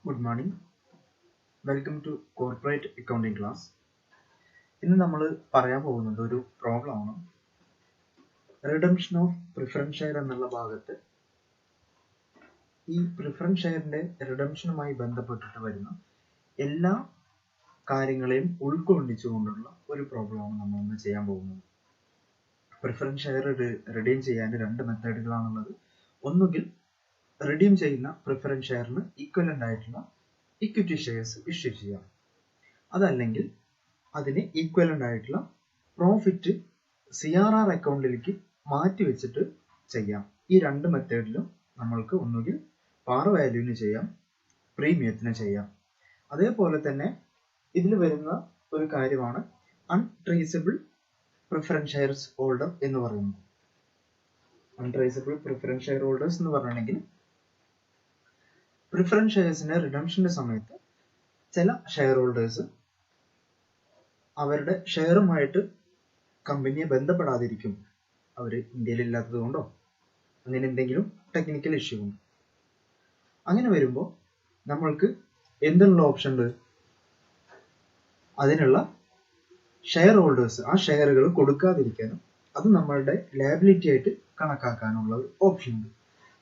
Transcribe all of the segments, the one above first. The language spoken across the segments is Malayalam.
Good morning. Welcome to Corporate Accounting class. ഇന്ന് നമ്മൾ പറയാൻ പോകുന്നത് ഒരു പ്രോബ്ലമാണ്. റിഡംഷൻ ഓഫ് പ്രിഫറൻസ് ഷെയർ എന്നുള്ള ഭാഗത്ത് ഈ പ്രിഫറൻസ് ഷെയറിന്റെ റിഡംഷനുമായി ബന്ധപ്പെട്ടിട്ട് വരുന്ന എല്ലാ കാര്യങ്ങളെയും ഉൾക്കൊള്ളിച്ചുകൊണ്ടുള്ള ഒരു പ്രോബ്ലമാണ് നമ്മൾ ഇന്ന് ചെയ്യാൻ പോകുന്നത്. പ്രിഫറൻസ് ഷെയർ റിഡീം ചെയ്യാൻ രണ്ട് മെത്തേഡുകളാണുള്ളത്. ഒന്നുകിൽ റിഡീം ചെയ്യുന്ന പ്രിഫറൻസ് ഷെയറിന് ഈക്വലന്റ് ആയിട്ടുള്ള ഇക്വിറ്റി ഷെയർസ് ഇഷ്യൂ ചെയ്യാം, അതല്ലെങ്കിൽ അതിന് ഈക്വലന്റ് ആയിട്ടുള്ള പ്രോഫിറ്റ് CRR അക്കൗണ്ടിലേക്ക് മാറ്റി വെച്ചിട്ട് ചെയ്യാം. ഈ രണ്ട് മെത്തേഡിലും നമ്മൾക്ക് ഒന്നുകിൽ പാർ വാല്യൂവിന് ചെയ്യാം, പ്രീമിയത്തിന് ചെയ്യാം. അതേപോലെ തന്നെ ഇതിൽ വരുന്ന ഒരു കാര്യമാണ് അൺട്രേസബിൾ പ്രിഫറൻസ് ഷെയർസ് ഹോൾഡർ എന്ന് പറയുന്നത്. അൺട്രേസബിൾ പ്രിഫറൻസ് ഷെയർ ഹോൾഡേഴ്സ് എന്ന് പറഞ്ഞിട്ടുണ്ടെങ്കിൽ പ്രിഫറൻസ് ഷെയർസിന്റെ റിഡംഷന്റെ സമയത്ത് ചില ഷെയർ ഹോൾഡേഴ്സ് അവരുടെ ഷെയറുമായിട്ട് കമ്പനിയെ ബന്ധപ്പെടാതിരിക്കും. അവർ ഇന്ത്യയിൽ ഇല്ലാത്തത് കൊണ്ടോ അങ്ങനെ എന്തെങ്കിലും ടെക്നിക്കൽ ഇഷ്യൂ ഉണ്ട്. അങ്ങനെ വരുമ്പോൾ നമ്മൾക്ക് എന്തുള്ള ഓപ്ഷൻ ഉണ്ട്? അതിനുള്ള ഷെയർ ഹോൾഡേഴ്സ് ആ ഷെയറുകൾ കൊടുക്കാതിരിക്കാനും അത് നമ്മളുടെ ലയബിലിറ്റി ആയിട്ട് കണക്കാക്കാനുള്ള ഒരു ഓപ്ഷൻ ഉണ്ട്.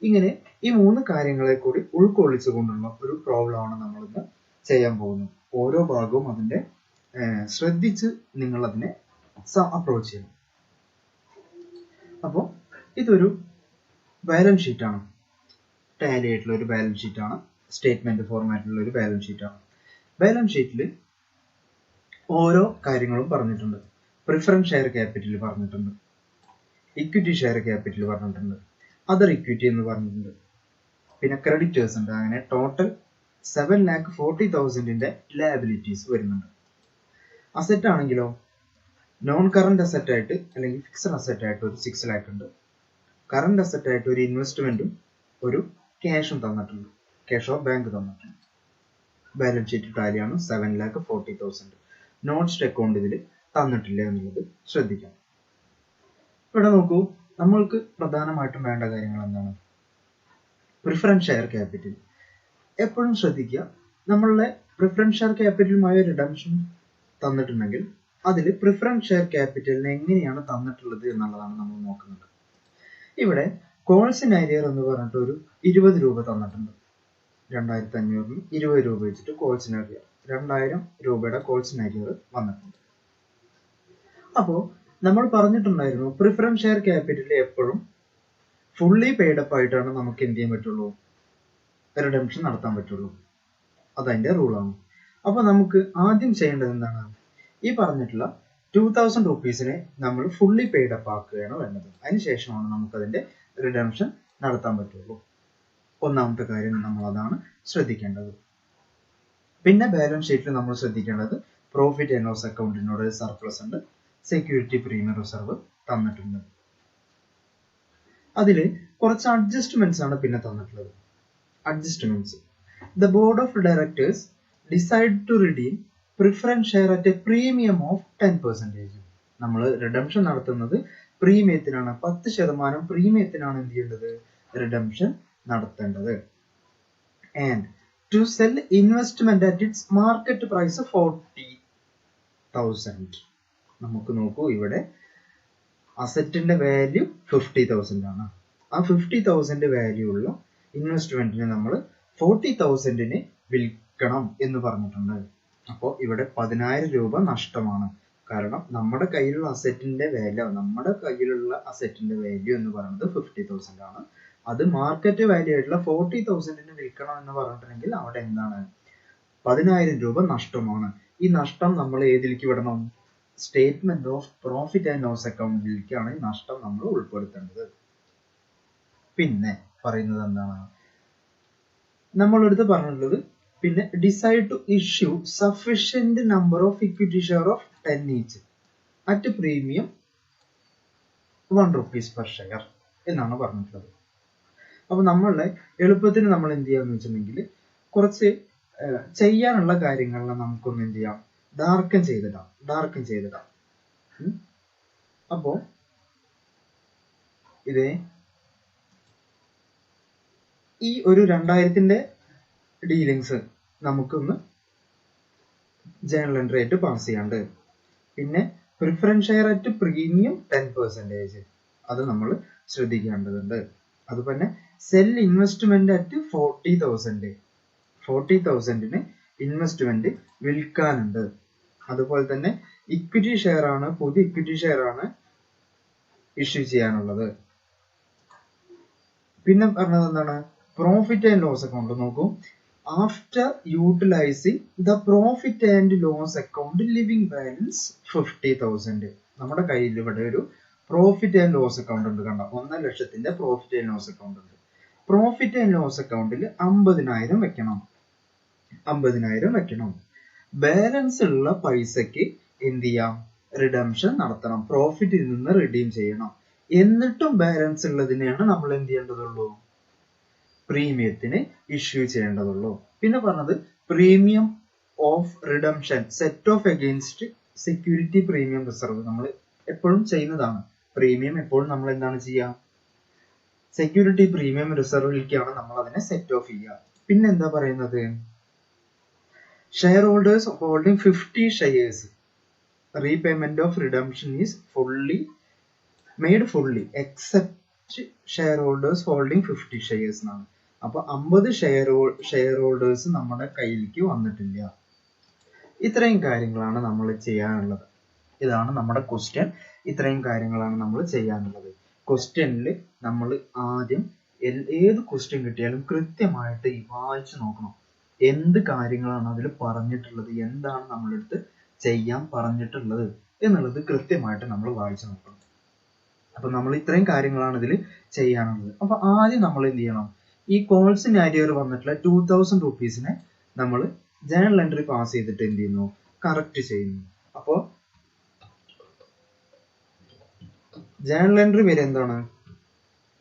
ഇങ്ങനെ ഈ മൂന്ന് കാര്യങ്ങളെ കൂടി ഉൾക്കൊള്ളിച്ചുകൊണ്ടുള്ള ഒരു പ്രോബ്ലമാണ് നമ്മൾ ഇന്ന് ചെയ്യാൻ പോകുന്നത്. ഓരോ ഭാഗവും അതിന്റെ ശ്രദ്ധിച്ച് നിങ്ങൾ അതിനെ അപ്രോച്ച് ചെയ്യണം. അപ്പോൾ ഇതൊരു ബാലൻസ് ഷീറ്റാണ്, ടാലി ആയിട്ടുള്ള ഒരു ബാലൻസ് ഷീറ്റാണ്, സ്റ്റേറ്റ്മെന്റ് ഫോർമാറ്റിലുള്ള ഒരു ബാലൻസ് ഷീറ്റാണ്. ബാലൻസ് ഷീറ്റിൽ ഓരോ കാര്യങ്ങളും പറഞ്ഞിട്ടുണ്ട്. പ്രിഫറൻസ് ഷെയർ ക്യാപിറ്റൽ പറഞ്ഞിട്ടുണ്ട്, ഇക്വിറ്റി ഷെയർ ക്യാപിറ്റൽ പറഞ്ഞിട്ടുണ്ട്, അതർ ഇക്വിറ്റി എന്ന് പറഞ്ഞിട്ടുണ്ട്, പിന്നെ ക്രെഡിറ്റേഴ്സ് ഉണ്ട്. അങ്ങനെ ടോട്ടൽ 7,40,000 ലയബിലിറ്റീസ് വരുന്നുണ്ട്. അസറ്റ് ആണെങ്കിലോ നോൺ കറന്റ് അസറ്റ് ആയിട്ട് അല്ലെങ്കിൽ ഫിക്സഡ് അസറ്റ് ആയിട്ട് ഒരു 6 lakh ഉണ്ട്. കറന്റ് അസറ്റ് ആയിട്ട് ഒരു ഇൻവെസ്റ്റ്മെന്റും ഒരു ക്യാഷും തന്നിട്ടുണ്ട്, ക്യാഷ് ഓഫ് ബാങ്ക് തന്നിട്ടുണ്ട്. ബാലൻസ് ഷീറ്റ് ടാലിയാണ് 7,40,000. നോട്ട്സ് അക്കൗണ്ട് ഇതിൽ തന്നിട്ടില്ല എന്നുള്ളത് ശ്രദ്ധിക്കണം. ഇവിടെ നോക്കൂ, നമ്മൾക്ക് പ്രധാനമായിട്ടും വേണ്ട കാര്യങ്ങൾ എന്താണ്? Preference share capital. എപ്പോഴും ശ്രദ്ധിക്കുക, നമ്മളുടെ പ്രിഫറൻസ് ഷെയർ ക്യാപിറ്റലുമായ റിഡംഷൻ തന്നിട്ടുണ്ടെങ്കിൽ അതിൽ പ്രിഫറൻസ് ഷെയർ ക്യാപിറ്റലിനെ എങ്ങനെയാണ് തന്നിട്ടുള്ളത് എന്നുള്ളതാണ് നമ്മൾ നോക്കുന്നത്. ഇവിടെ കോൾസ് ഇൻ അരിയർ എന്ന് പറഞ്ഞിട്ട് ഒരു 20 രൂപ തന്നിട്ടുണ്ട്. 2,500 20 രൂപ വെച്ചിട്ട് കോൾസ് ഇൻ അരിയർ 2,000 രൂപയുടെ കോൾസ് ഇൻ അരിയർ വന്നിട്ടുണ്ട്. അപ്പോൾ നമ്മൾ പറഞ്ഞിട്ടുണ്ടായിരുന്നു പ്രിഫറൻസ് ഷെയർ ക്യാപിറ്റൽ എപ്പോഴും ഫുള്ളി പെയ്ഡപ്പ് ആയിട്ടാണ് നമുക്ക് എന്ത് ചെയ്യാൻ പറ്റുള്ളൂ, റിഡംഷൻ നടത്താൻ പറ്റുള്ളൂ. അതതിന്റെ റൂളാണ്. അപ്പോൾ നമുക്ക് ആദ്യം ചെയ്യേണ്ടത് എന്താണ്? ഈ പറഞ്ഞിട്ടുള്ള 2,000 റുപ്പീസിനെ നമ്മൾ ഫുള്ളി പെയ്ഡപ്പ് ആക്കുകയാണ് വേണ്ടത്. അതിനുശേഷമാണ് നമുക്കതിന്റെ റിഡംഷൻ നടത്താൻ പറ്റുള്ളൂ. ഒന്നാമത്തെ കാര്യം നമ്മൾ അതാണ് ശ്രദ്ധിക്കേണ്ടത്. പിന്നെ ബാലൻസ് ഷീറ്റിൽ നമ്മൾ ശ്രദ്ധിക്കേണ്ടത് പ്രോഫിറ്റ് ആൻഡ് ലോസ് അക്കൗണ്ടിനോട് സർപ്ലസ് ഉണ്ട്, സെക്യൂരിറ്റി പ്രീമിയം റിസർവ് തന്നിട്ടുണ്ട്. അതിൽ കുറച്ച് അഡ്ജസ്റ്റ്മെന്റ്സ് ആണ് പിന്നെ തന്നിട്ടുള്ളത്. Adjustments: the board of directors decide to redeem preference share at a premium of 10%. നമ്മൾ റിഡംഷൻ നടത്തുന്നത് പ്രീമിയത്തിനാണ്, 10% പ്രീമിയത്തിനാണ് എന്ത് ചെയ്യേണ്ടത്, റിഡംഷൻ നടത്തേണ്ടത്. And to sell investment at its market price 40,000. നമുക്ക് നോക്കൂ, ഇവിടെ അസറ്റിന്റെ വാല്യൂ 50,000 ആണ്. ആ 50,000 വാല്യൂ ഉള്ള ഇൻവെസ്റ്റ്മെന്റിന് നമ്മൾ 40,000 വിൽക്കണം എന്ന് പറഞ്ഞിട്ടുണ്ട്. അപ്പോൾ ഇവിടെ 10,000 രൂപ നഷ്ടമാണ്. കാരണം നമ്മുടെ കയ്യിലുള്ള അസറ്റിന്റെ വാല്യൂ എന്ന് പറയുന്നത് 50,000 ആണ്. അത് മാർക്കറ്റ് വാല്യൂ ആയിട്ടുള്ള 40,000 വിൽക്കണം എന്ന് പറഞ്ഞിട്ടുണ്ടെങ്കിൽ അവിടെ എന്താണ്, 10,000 രൂപ നഷ്ടമാണ്. ഈ നഷ്ടം നമ്മൾ ഏതിലേക്ക് വിടണം? Statement of profit and loss അക്കൗണ്ടിലേക്കാണ് ഈ നഷ്ടം നമ്മൾ ഉൾപ്പെടുത്തേണ്ടത്. പിന്നെ പറയുന്നത് എന്താണ്, നമ്മളെടുത്ത് പറഞ്ഞിട്ടുള്ളത് പിന്നെ decide to issue sufficient number of equity share of 10 each at premium 1 rupees per share എന്നാണ് പറഞ്ഞിട്ടുള്ളത്. അപ്പൊ നമ്മളുടെ എളുപ്പത്തിന് നമ്മൾ എന്ത് ചെയ്യാന്ന് വെച്ചിട്ടുണ്ടെങ്കിൽ കുറച്ച് ചെയ്യാനുള്ള കാര്യങ്ങളെ നമുക്കൊന്ന് എന്ത് ചെയ്യാം, ഡാർക്കൻ ചെയ്തിടാം. അപ്പോ ഇത് ഈ ഒരു 2000 ഡീലിങ്സ് നമുക്കൊന്ന് ജേണൽ എൻട്രി ആയിട്ട് പാസ് ചെയ്യാണ്ട്. പിന്നെ പ്രിഫറൻസ് ഷെയർ അറ്റ് പ്രീമിയം 10%, അത് നമ്മൾ ശ്രദ്ധിക്കേണ്ടതുണ്ട്. അതുപോലെ സെൽ ഇൻവെസ്റ്റ്മെന്റ് അറ്റ് 40,000 ഇൻവെസ്റ്റ്മെന്റ് വിൽക്കാനുണ്ട്. അതുപോലെ തന്നെ ഇക്വിറ്റി ഷെയർ ആണ്, പുതിയ ഇക്വിറ്റി ഷെയർ ആണ് ഇഷ്യൂ ചെയ്യാനുള്ളത്. പിന്നെ പറഞ്ഞത് എന്താണ്, പ്രോഫിറ്റ് ആൻഡ് ലോസ് അക്കൗണ്ട് നോക്കൂ. After utilising the profit and loss account leaving balance 50,000. നമ്മുടെ കയ്യിൽ ഇവിടെ ഒരു പ്രോഫിറ്റ് ആൻഡ് ലോസ് അക്കൗണ്ട് ഉണ്ട്, കണ്ടോ, 1,00,000 പ്രോഫിറ്റ് ആൻഡ് ലോസ് അക്കൗണ്ട് ഉണ്ട്. പ്രോഫിറ്റ് ആൻഡ് ലോസ് അക്കൗണ്ടിൽ 50,000 വെക്കണം. ബാലൻസ് ഉള്ള പൈസക്ക് എന്ത് ചെയ്യാം, റിഡംഷൻ നടത്തണം, പ്രോഫിറ്റിൽ നിന്ന് റിഡീം ചെയ്യണം. എന്നിട്ടും ബാലൻസ് ഉള്ളതിനെയാണ് നമ്മൾ എന്ത് ചെയ്യേണ്ടതുള്ളൂ, പ്രീമിയത്തിന് ഇഷ്യൂ ചെയ്യേണ്ടതുള്ളൂ. പിന്നെ പറഞ്ഞത് premium of redemption set of against security premium reserve. നമ്മൾ എപ്പോഴും ചെയ്യുന്നതാണ്. പ്രീമിയം എപ്പോഴും നമ്മൾ എന്താണ് ചെയ്യുക, സെക്യൂരിറ്റി പ്രീമിയം റിസർവിലേക്കാണ് നമ്മൾ അതിനെ സെറ്റ് ഓഫ് ചെയ്യുക. പിന്നെ എന്താ പറയുന്നത്, share holders holding 50 shares repayment of redemption is made fully except share holders holding 50 shares എന്നാണ്. അപ്പൊ 50 ഷെയർ ഹോൾഡേഴ്സ് നമ്മുടെ കയ്യിലേക്ക് വന്നിട്ടില്ല. ഇത്രയും കാര്യങ്ങളാണ് നമ്മൾ ചെയ്യാനുള്ളത്. ഇതാണ് നമ്മുടെ ക്വസ്റ്റ്യൻ. ഇത്രയും കാര്യങ്ങളാണ് നമ്മൾ ചെയ്യാനുള്ളത്. ക്വസ്റ്റ്യനിൽ നമ്മൾ ആദ്യം ഏത് ക്വസ്റ്റ്യൻ കിട്ടിയാലും കൃത്യമായിട്ട് വായിച്ചു നോക്കണം. എന്ത് കാര്യങ്ങളാണ് അതിൽ പറഞ്ഞിട്ടുള്ളത്, എന്താണ് നമ്മളെടുത്ത് ചെയ്യാൻ പറഞ്ഞിട്ടുള്ളത് എന്നുള്ളത് കൃത്യമായിട്ട് നമ്മൾ വായിച്ചു നോക്കണം. അപ്പൊ നമ്മൾ ഇത്രയും കാര്യങ്ങളാണ് ഇതിൽ ചെയ്യാനുള്ളത്. അപ്പൊ ആദ്യം നമ്മൾ എന്ത് ചെയ്യണം, ഈ കോൾ സിനാരിയോയിൽ വന്നിട്ടുള്ള 2,000 റുപ്പീസിനെ നമ്മൾ ജേണൽ എൻട്രി പാസ് ചെയ്തിട്ട് എന്ത് ചെയ്യുന്നു, കറക്റ്റ് ചെയ്യുന്നു. അപ്പോ ജേണൽ എൻട്രി വരെ എന്താണ്,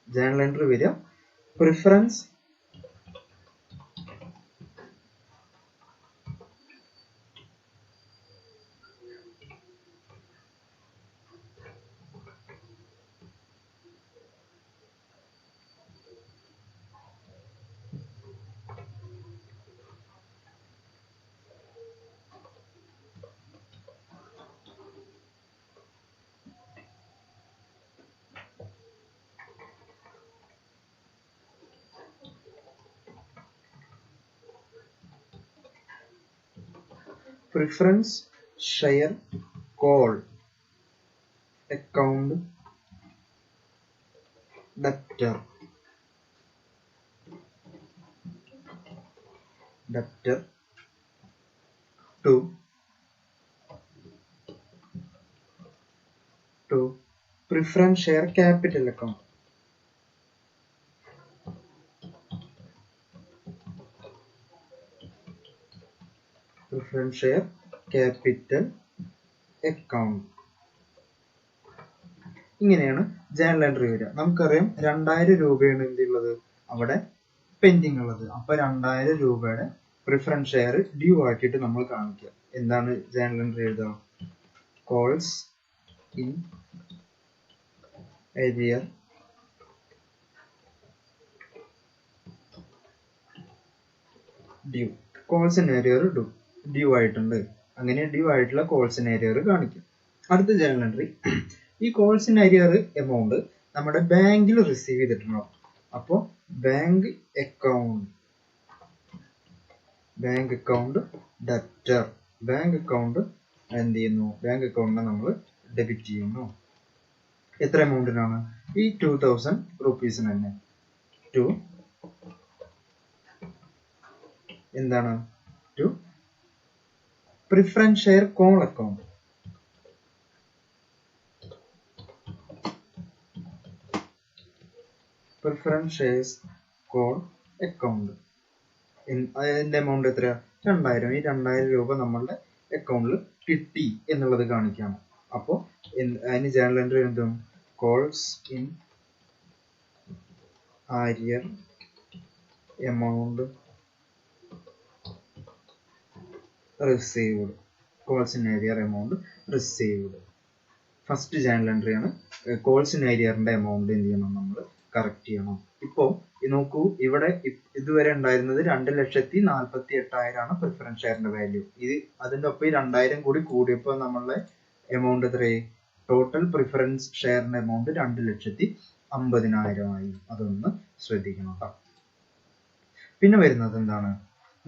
ജേണൽ എൻട്രി വരിക preference share call account debtor to preference share capital account. Preference share capital account. ഇങ്ങനെയാണ് ജേണൽ എൻട്രി വരിക. നമുക്കറിയാം 2,000 രൂപയാണ് എന്തുള്ളത് അവിടെ പെൻഡിങ് ഉള്ളത്. അപ്പൊ 2,000 രൂപയുടെ പ്രിഫറൻസ് ഷെയർ ഡ്യൂ ആക്കിയിട്ട് നമ്മൾ കാണിക്കുക. എന്താണ് ജേണൽ എൻട്രി എഴുതുക, calls in arrear due. Calls in arrear due ആയിട്ടുണ്ട്. അങ്ങനെ ഡ്യൂ ആയിട്ടുള്ള കോൾസ് ഇൻ ഏരിയർ കാണിക്കും. അടുത്ത ജേണൽ എൻട്രി, ഈ കോൾസ് ഇൻ ഏരിയർ എമൗണ്ട് നമ്മുടെ ബാങ്കിൽ റിസീവ് ചെയ്തിട്ടുണ്ടാവും. അപ്പോ bank account debtor, bank account എന്ത് ചെയ്യുന്നു, ബാങ്ക് അക്കൗണ്ടിനെ നമ്മൾ ഡെബിറ്റ് ചെയ്യുന്നു. എത്ര എമൗണ്ടിനാണ്, ഈ 2,000 റുപ്പീസിന് തന്നെ. എന്താണ്, to preference share call account. Preference shares call account അതിന്റെ എമൗണ്ട് എത്രയാ, 2,000. ഈ 2,000 രൂപ നമ്മളുടെ അക്കൗണ്ടിൽ കിട്ടി എന്നുള്ളത് കാണിക്കാണ്. അപ്പോ അതിന് ജേണൽ എൻട്രി എന്തും, calls in arrear amount received, calls in arrear amount received. First journal entry ആണ്. കോൾസ് ഇൻ ഏരിയറിന്റെ എമൗണ്ട് എന്ത് ചെയ്യണം, നമ്മൾ കറക്റ്റ് ചെയ്യണം. ഇപ്പോ നോക്കൂ, ഇവിടെ ഇതുവരെ ഉണ്ടായിരുന്നത് 2,48,000 ആണ് പ്രിഫറൻസ് ഷെയറിന്റെ വാല്യൂ. അതിന്റെ ഒപ്പം ഈ 2,000 കൂടി കൂടിയപ്പോൾ നമ്മളുടെ എമൗണ്ട് എത്രയായി? ടോട്ടൽ പ്രിഫറൻസ് ഷെയറിന്റെ എമൗണ്ട് 2,50,000 ആയി. അതൊന്ന് ശ്രദ്ധിക്കണം കേട്ടോ. പിന്നെ വരുന്നത് എന്താണ്,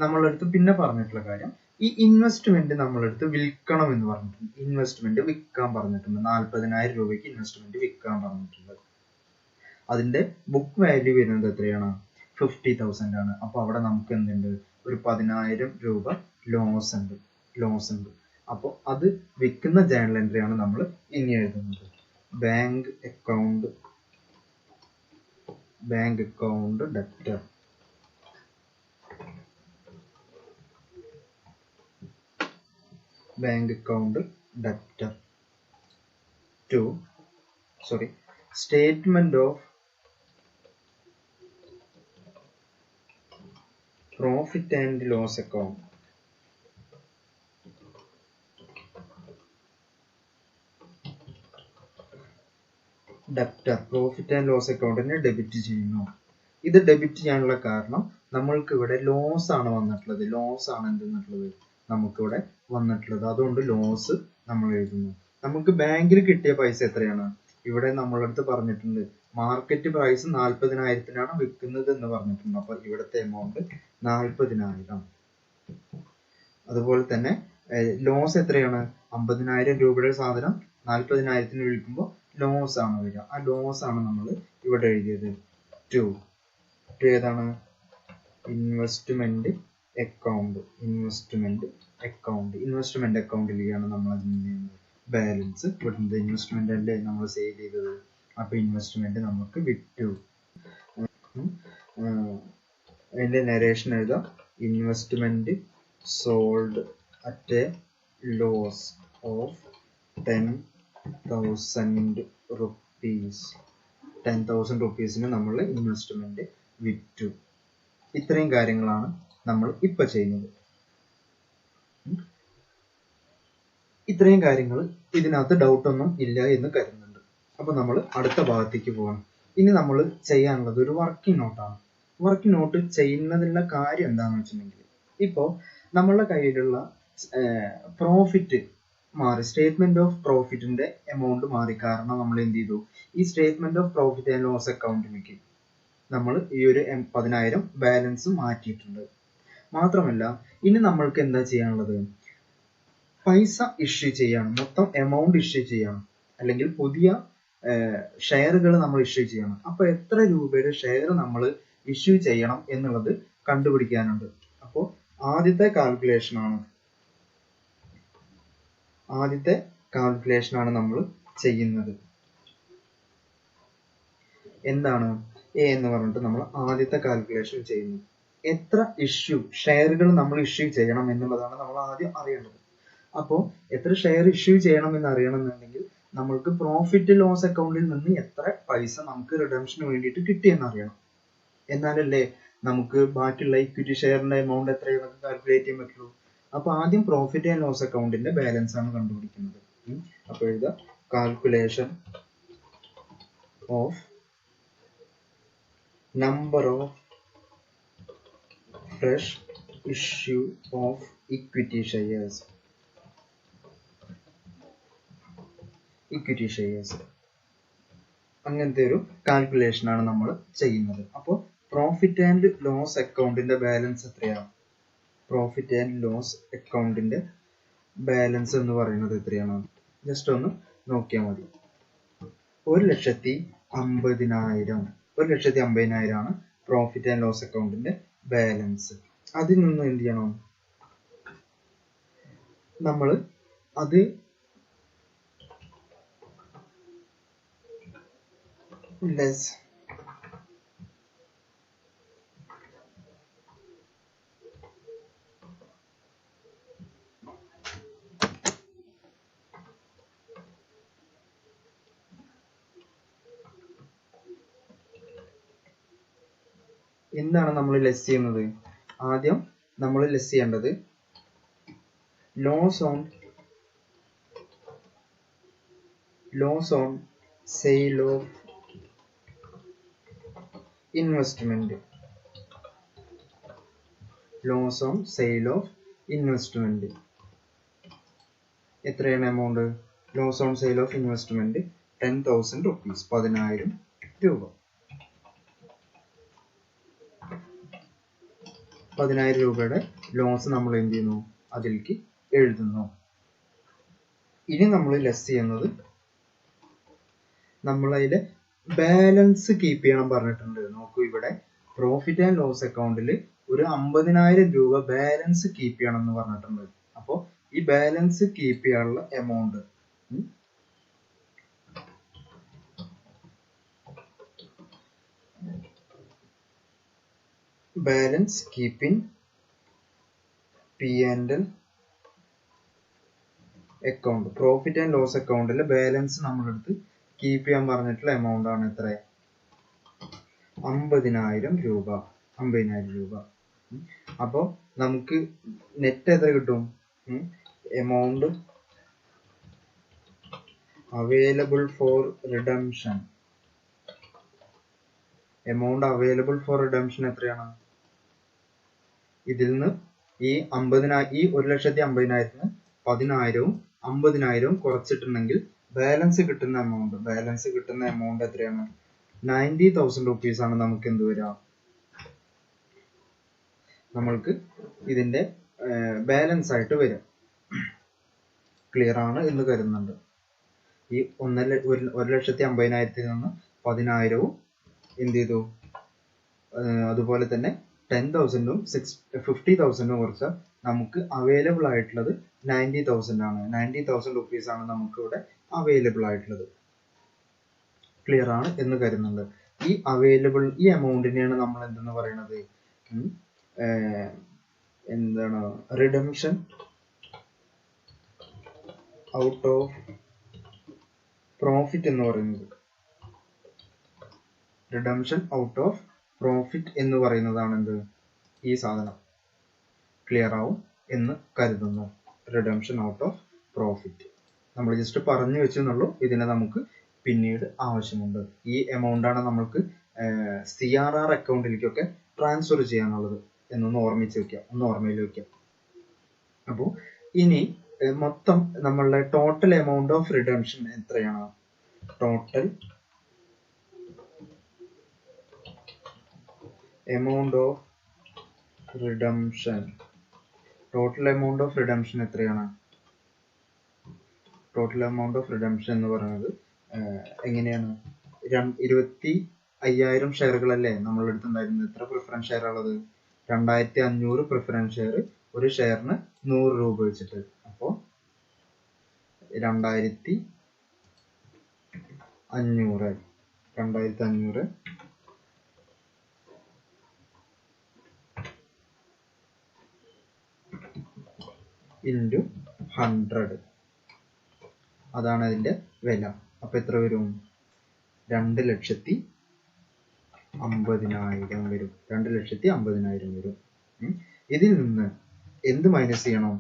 നമ്മളടുത്ത് പിന്നെ പറഞ്ഞിട്ടുള്ള കാര്യം, ഈ ഇൻവെസ്റ്റ്മെന്റ് നമ്മളടുത്ത് വിൽക്കണം എന്ന് പറഞ്ഞിട്ടുണ്ട്. ഇൻവെസ്റ്റ്മെന്റ് വിൽക്കാൻ പറഞ്ഞിട്ടുണ്ട്. 40,000 രൂപയ്ക്ക് ഇൻവെസ്റ്റ്മെന്റ് വിൽക്കാൻ പറഞ്ഞിട്ടുണ്ട്. അതിന്റെ ബുക്ക് വാല്യൂ വരുന്നത് എത്രയാണ്? 50,000 ആണ്. അപ്പൊ അവിടെ നമുക്ക് എന്തുണ്ട്? ഒരു 10,000 രൂപ ലോസ് ഉണ്ട്. അപ്പോൾ അത് വിൽക്കുന്ന ജേണൽ എൻട്രി ആണ് നമ്മൾ ഇനി എഴുതുന്നത്. Bank account debtor. Bank account debtor to statement of profit and loss account. Debtor profit and loss അക്കൗണ്ടിനെ ഡെബിറ്റ് ചെയ്യുന്നു. ഇത് ഡെബിറ്റ് ചെയ്യാനുള്ള കാരണം നമ്മൾക്ക് ഇവിടെ ലോസ് ആണ് വന്നിട്ടുള്ളത്. നമുക്കിവിടെ വന്നിട്ടുള്ളത്. അതുകൊണ്ട് ലോസ് നമ്മൾ എഴുതുന്നു. നമുക്ക് ബാങ്കിൽ കിട്ടിയ പൈസ എത്രയാണ്? ഇവിടെ നമ്മളടുത്ത് പറഞ്ഞിട്ടുണ്ട് മാർക്കറ്റ് പ്രൈസ് 40,000-നാണ് വിൽക്കുന്നത് എന്ന് പറഞ്ഞിട്ടുണ്ട്. അപ്പൊ ഇവിടുത്തെ എമൗണ്ട് 40,000. അതുപോലെ തന്നെ ലോസ് എത്രയാണ്? 50,000 രൂപയുടെ സാധനം 40,000-ന് വിൽക്കുമ്പോൾ ലോസ് ആണ് വരിക. ആ ലോസ് ആണ് നമ്മൾ ഇവിടെ എഴുതിയത്. ടു ഏതാണ്? ഇൻവെസ്റ്റ്മെന്റ് അക്കൗണ്ടിലേക്കാണ് നമ്മൾ അതിന് ബാലൻസ് വിടുന്നത്. ഇൻവെസ്റ്റ്മെന്റ് അല്ലേ നമ്മൾ സെയിൽ ചെയ്തത്. അപ്പൊ ഇൻവെസ്റ്റ്മെന്റ് നമുക്ക് വിറ്റു. അതിന്റെ നരേഷൻ എഴുതാം. Investment sold at a loss of 10,000 rupees. 10,000 rupeesന് നമ്മൾ ഇൻവെസ്റ്റ്മെന്റ് വിറ്റു. ഇത്രയും കാര്യങ്ങളാണ് നമ്മൾ ഇപ്പൊ ചെയ്യുന്നത്. ഇത്രയും കാര്യങ്ങൾ ഇതിനകത്ത് ഡൗട്ട് ഒന്നും ഇല്ല എന്ന് കരുതുന്നുണ്ട്. അപ്പൊ നമ്മൾ അടുത്ത ഭാഗത്തേക്ക് പോകണം. ഇനി നമ്മൾ ചെയ്യാനുള്ളത് ഒരു വർക്കിംഗ് നോട്ടാണ്. വർക്കിംഗ് നോട്ട് ചെയ്യുന്നതിനുള്ള കാര്യം എന്താണെന്ന് വെച്ചിട്ടുണ്ടെങ്കിൽ, ഇപ്പോ നമ്മളുടെ കയ്യിലുള്ള പ്രോഫിറ്റ് മാറി, സ്റ്റേറ്റ്മെന്റ് ഓഫ് പ്രോഫിറ്റിന്റെ എമൗണ്ട് മാറി. കാരണം നമ്മൾ എന്ത് ചെയ്തു? ഈ statement of profit and loss അക്കൗണ്ടിലേക്ക് നമ്മൾ ഈ ഒരു 10,000 ബാലൻസ് മാറ്റിയിട്ടുണ്ട്. മാത്രമല്ല ഇനി നമ്മൾക്ക് എന്താ ചെയ്യാനുള്ളത്? പൈസ ഇഷ്യൂ ചെയ്യണം. മൊത്തം എമൗണ്ട് ഇഷ്യൂ ചെയ്യണം. അല്ലെങ്കിൽ പുതിയ ഷെയറുകൾ നമ്മൾ ഇഷ്യൂ ചെയ്യണം. അപ്പൊ എത്ര രൂപയുടെ ഷെയർ നമ്മൾ ഇഷ്യൂ ചെയ്യണം എന്നുള്ളത് കണ്ടുപിടിക്കാനുണ്ട്. അപ്പോൾ ആദ്യത്തെ കാൽക്കുലേഷൻ ആണ് നമ്മൾ ചെയ്യുന്നത്. എന്താണ്? എ എന്ന് പറഞ്ഞിട്ട് നമ്മൾ ആദ്യത്തെ കാൽക്കുലേഷൻ ചെയ്യുന്നു. എത്ര ഷെയറുകൾ നമ്മൾ ഇഷ്യൂ ചെയ്യണം എന്നുള്ളതാണ് നമ്മൾ ആദ്യം അറിയേണ്ടത്. അപ്പോൾ എത്ര ഷെയർ ഇഷ്യൂ ചെയ്യണം എന്ന് അറിയണമെന്നുണ്ടെങ്കിൽ നമ്മൾക്ക് പ്രോഫിറ്റ് ലോസ് അക്കൗണ്ടിൽ നിന്ന് എത്ര പൈസ നമുക്ക് റിഡംഷന് വേണ്ടിയിട്ട് കിട്ടിയെന്ന് അറിയണം. എന്നാലല്ലേ നമുക്ക് ബാക്കിയുള്ള ഇക്വിറ്റി ഷെയറിന്റെ എമൗണ്ട് എത്രയെന്നൊക്കെ കാൽക്കുലേറ്റ് ചെയ്യാൻ പറ്റുള്ളൂ. അപ്പൊ ആദ്യം പ്രോഫിറ്റ് ആൻഡ് ലോസ് അക്കൗണ്ടിന്റെ ബാലൻസ് ആണ് കണ്ടുപിടിക്കുന്നത്. അപ്പൊ എഴുതാം calculation of number of fresh issue of equity shares. അങ്ങനത്തെ ഒരു കാൽക്കുലേഷൻ ആണ് നമ്മൾ ചെയ്യുന്നത്. അപ്പോൾ പ്രോഫിറ്റ് ആൻഡ് ലോസ് അക്കൗണ്ടിന്റെ ബാലൻസ് എത്രയാണ്? പ്രോഫിറ്റ് ആൻഡ് ലോസ് അക്കൗണ്ടിന്റെ ബാലൻസ് എന്ന് പറയുന്നത് എത്രയാണ്? ജസ്റ്റ് ഒന്ന് നോക്കിയാൽ മതി. 1,50,000 ആണ് പ്രോഫിറ്റ് ആൻഡ് ലോസ് അക്കൗണ്ടിന്റെ ബാലൻസ്. അതിൽ നിന്ന് എന്ത് ചെയ്യണം? നമ്മൾ അത് ലെസ് എന്താണ് നമ്മൾ ലെസ് ചെയ്യുന്നത്? ആദ്യം നമ്മൾ ലെസ് ചെയ്യേണ്ടത് loss on sale of investment, loss on sale of investment. എത്രയാണ് amount? Loss on sale of investment 10,000 rupees, 10,000 രൂപ. 10,000 രൂപയുടെ ലോസ് നമ്മൾ എന്ത് ചെയ്യുന്നു? അതിലേക്ക് എഴുതുന്നു. ഇനി നമ്മൾ ലെസ് ചെയ്യുന്നത്, നമ്മളതിലെ ബാലൻസ് കീപ്പ് ചെയ്യണം പറഞ്ഞിട്ടുണ്ട്. നോക്കൂ, ഇവിടെ പ്രോഫിറ്റ് ആൻഡ് ലോസ് അക്കൗണ്ടിൽ ഒരു 50,000 രൂപ ബാലൻസ് കീപ്പ് ചെയ്യണം എന്ന് പറഞ്ഞിട്ടുണ്ട്. അപ്പോൾ ഈ ബാലൻസ് കീപ്പ് ചെയ്യാനുള്ള amount balance keeping P&L account, profit and loss അക്കൗണ്ടിലെ ബാലൻസ് നമ്മളെടുത്ത് കീപ്പ് ചെയ്യാൻ പറഞ്ഞിട്ടുള്ള എമൗണ്ട് ആണ് എത്ര? 50,000 രൂപ. 50,000 രൂപ. അപ്പോൾ നമുക്ക് നെറ്റ് എത്ര കിട്ടും? Amount available for redemption. Amount available for redemption എത്രയാണ്? ഇതിൽ നിന്ന് ഈ 1,50,000 10,000 50,000 കുറച്ചിട്ടുണ്ടെങ്കിൽ ബാലൻസ് കിട്ടുന്ന എമൗണ്ട് എത്രയാണ്? 90,000 rupees ആണ് നമുക്ക് എന്ത് വരിക? നമ്മൾക്ക് ഇതിന്റെ ബാലൻസ് ആയിട്ട് വരും. ക്ലിയർ ആണ് എന്ന് കരുതുന്നുണ്ട്. ഈ 1,50,000 നിന്ന് 10,000 എന്ത് ചെയ്തു? അതുപോലെ തന്നെ 10,000 50,000 കുറച്ച് നമുക്ക് അവൈലബിൾ ആയിട്ടുള്ളത് 90,000 ആണ്. 90,000 rupees ആണ് നമുക്ക് ഇവിടെ അവൈലബിൾ ആയിട്ടുള്ളത്. ക്ലിയർ ആണ് എന്ന് കരുതുന്നുണ്ട്. ഈ എമൗണ്ടിനെയാണ് നമ്മൾ എന്തെന്ന് പറയുന്നത്? എന്താണ്? റിഡംഷൻ ഔട്ട് ഓഫ് പ്രോഫിറ്റ് എന്ന് പറയുന്നത്. റിഡംഷൻ ഔട്ട് ഓഫ് പ്രോഫിറ്റ് എന്ന് പറയുന്നതാണ് എന്ത്? ഈ സാധനം. ക്ലിയർ ആവും എന്ന് കരുതുന്നു. റിഡംഷൻ ഔട്ട് ഓഫ് പ്രോഫിറ്റ് നമ്മൾ ജസ്റ്റ് പറഞ്ഞു വെച്ചെന്നുള്ളൂ. ഇതിനെ നമുക്ക് പിന്നീട് ആവശ്യമുണ്ട്. ഈ എമൗണ്ട് ആണ് നമ്മൾക്ക് CRR അക്കൗണ്ടിലേക്കൊക്കെ ട്രാൻസ്ഫർ ചെയ്യാനുള്ളത് എന്നൊന്ന് ഓർമ്മിച്ച് വെക്കാം, ഓർമ്മയിൽ വെക്കാം. അപ്പോൾ ഇനി മൊത്തം നമ്മളുടെ ടോട്ടൽ എമൗണ്ട് ഓഫ് റിഡംഷൻ എത്രയാണ്? ടോട്ടൽ എമൗണ്ട് ഓഫ് റിഡംഷൻ എത്രയാണ്? ടോട്ടൽ എമൗണ്ട് ഓഫ് റിഡംഷൻ എന്ന് പറയുന്നത് എങ്ങനെയാണ്? 25,000 ഷെയറുകളല്ലേ നമ്മൾ എടുത്തിട്ടുണ്ടായിരുന്നത്. എത്ര പ്രിഫറൻസ് ഷെയർ ഉള്ളത്? 2,500 പ്രിഫറൻസ് ഷെയർ, ഒരു ഷെയറിന് 100 രൂപ വെച്ചിട്ട്. അപ്പോൾ 2,500 into 100, അതാണ് അതിന്റെ വില. അപ്പൊ എത്ര വരും? 2,50,000 വരും. 2,50,000 വരും. ഇതിൽ നിന്ന് എന്ത് മൈനസ് ചെയ്യണം?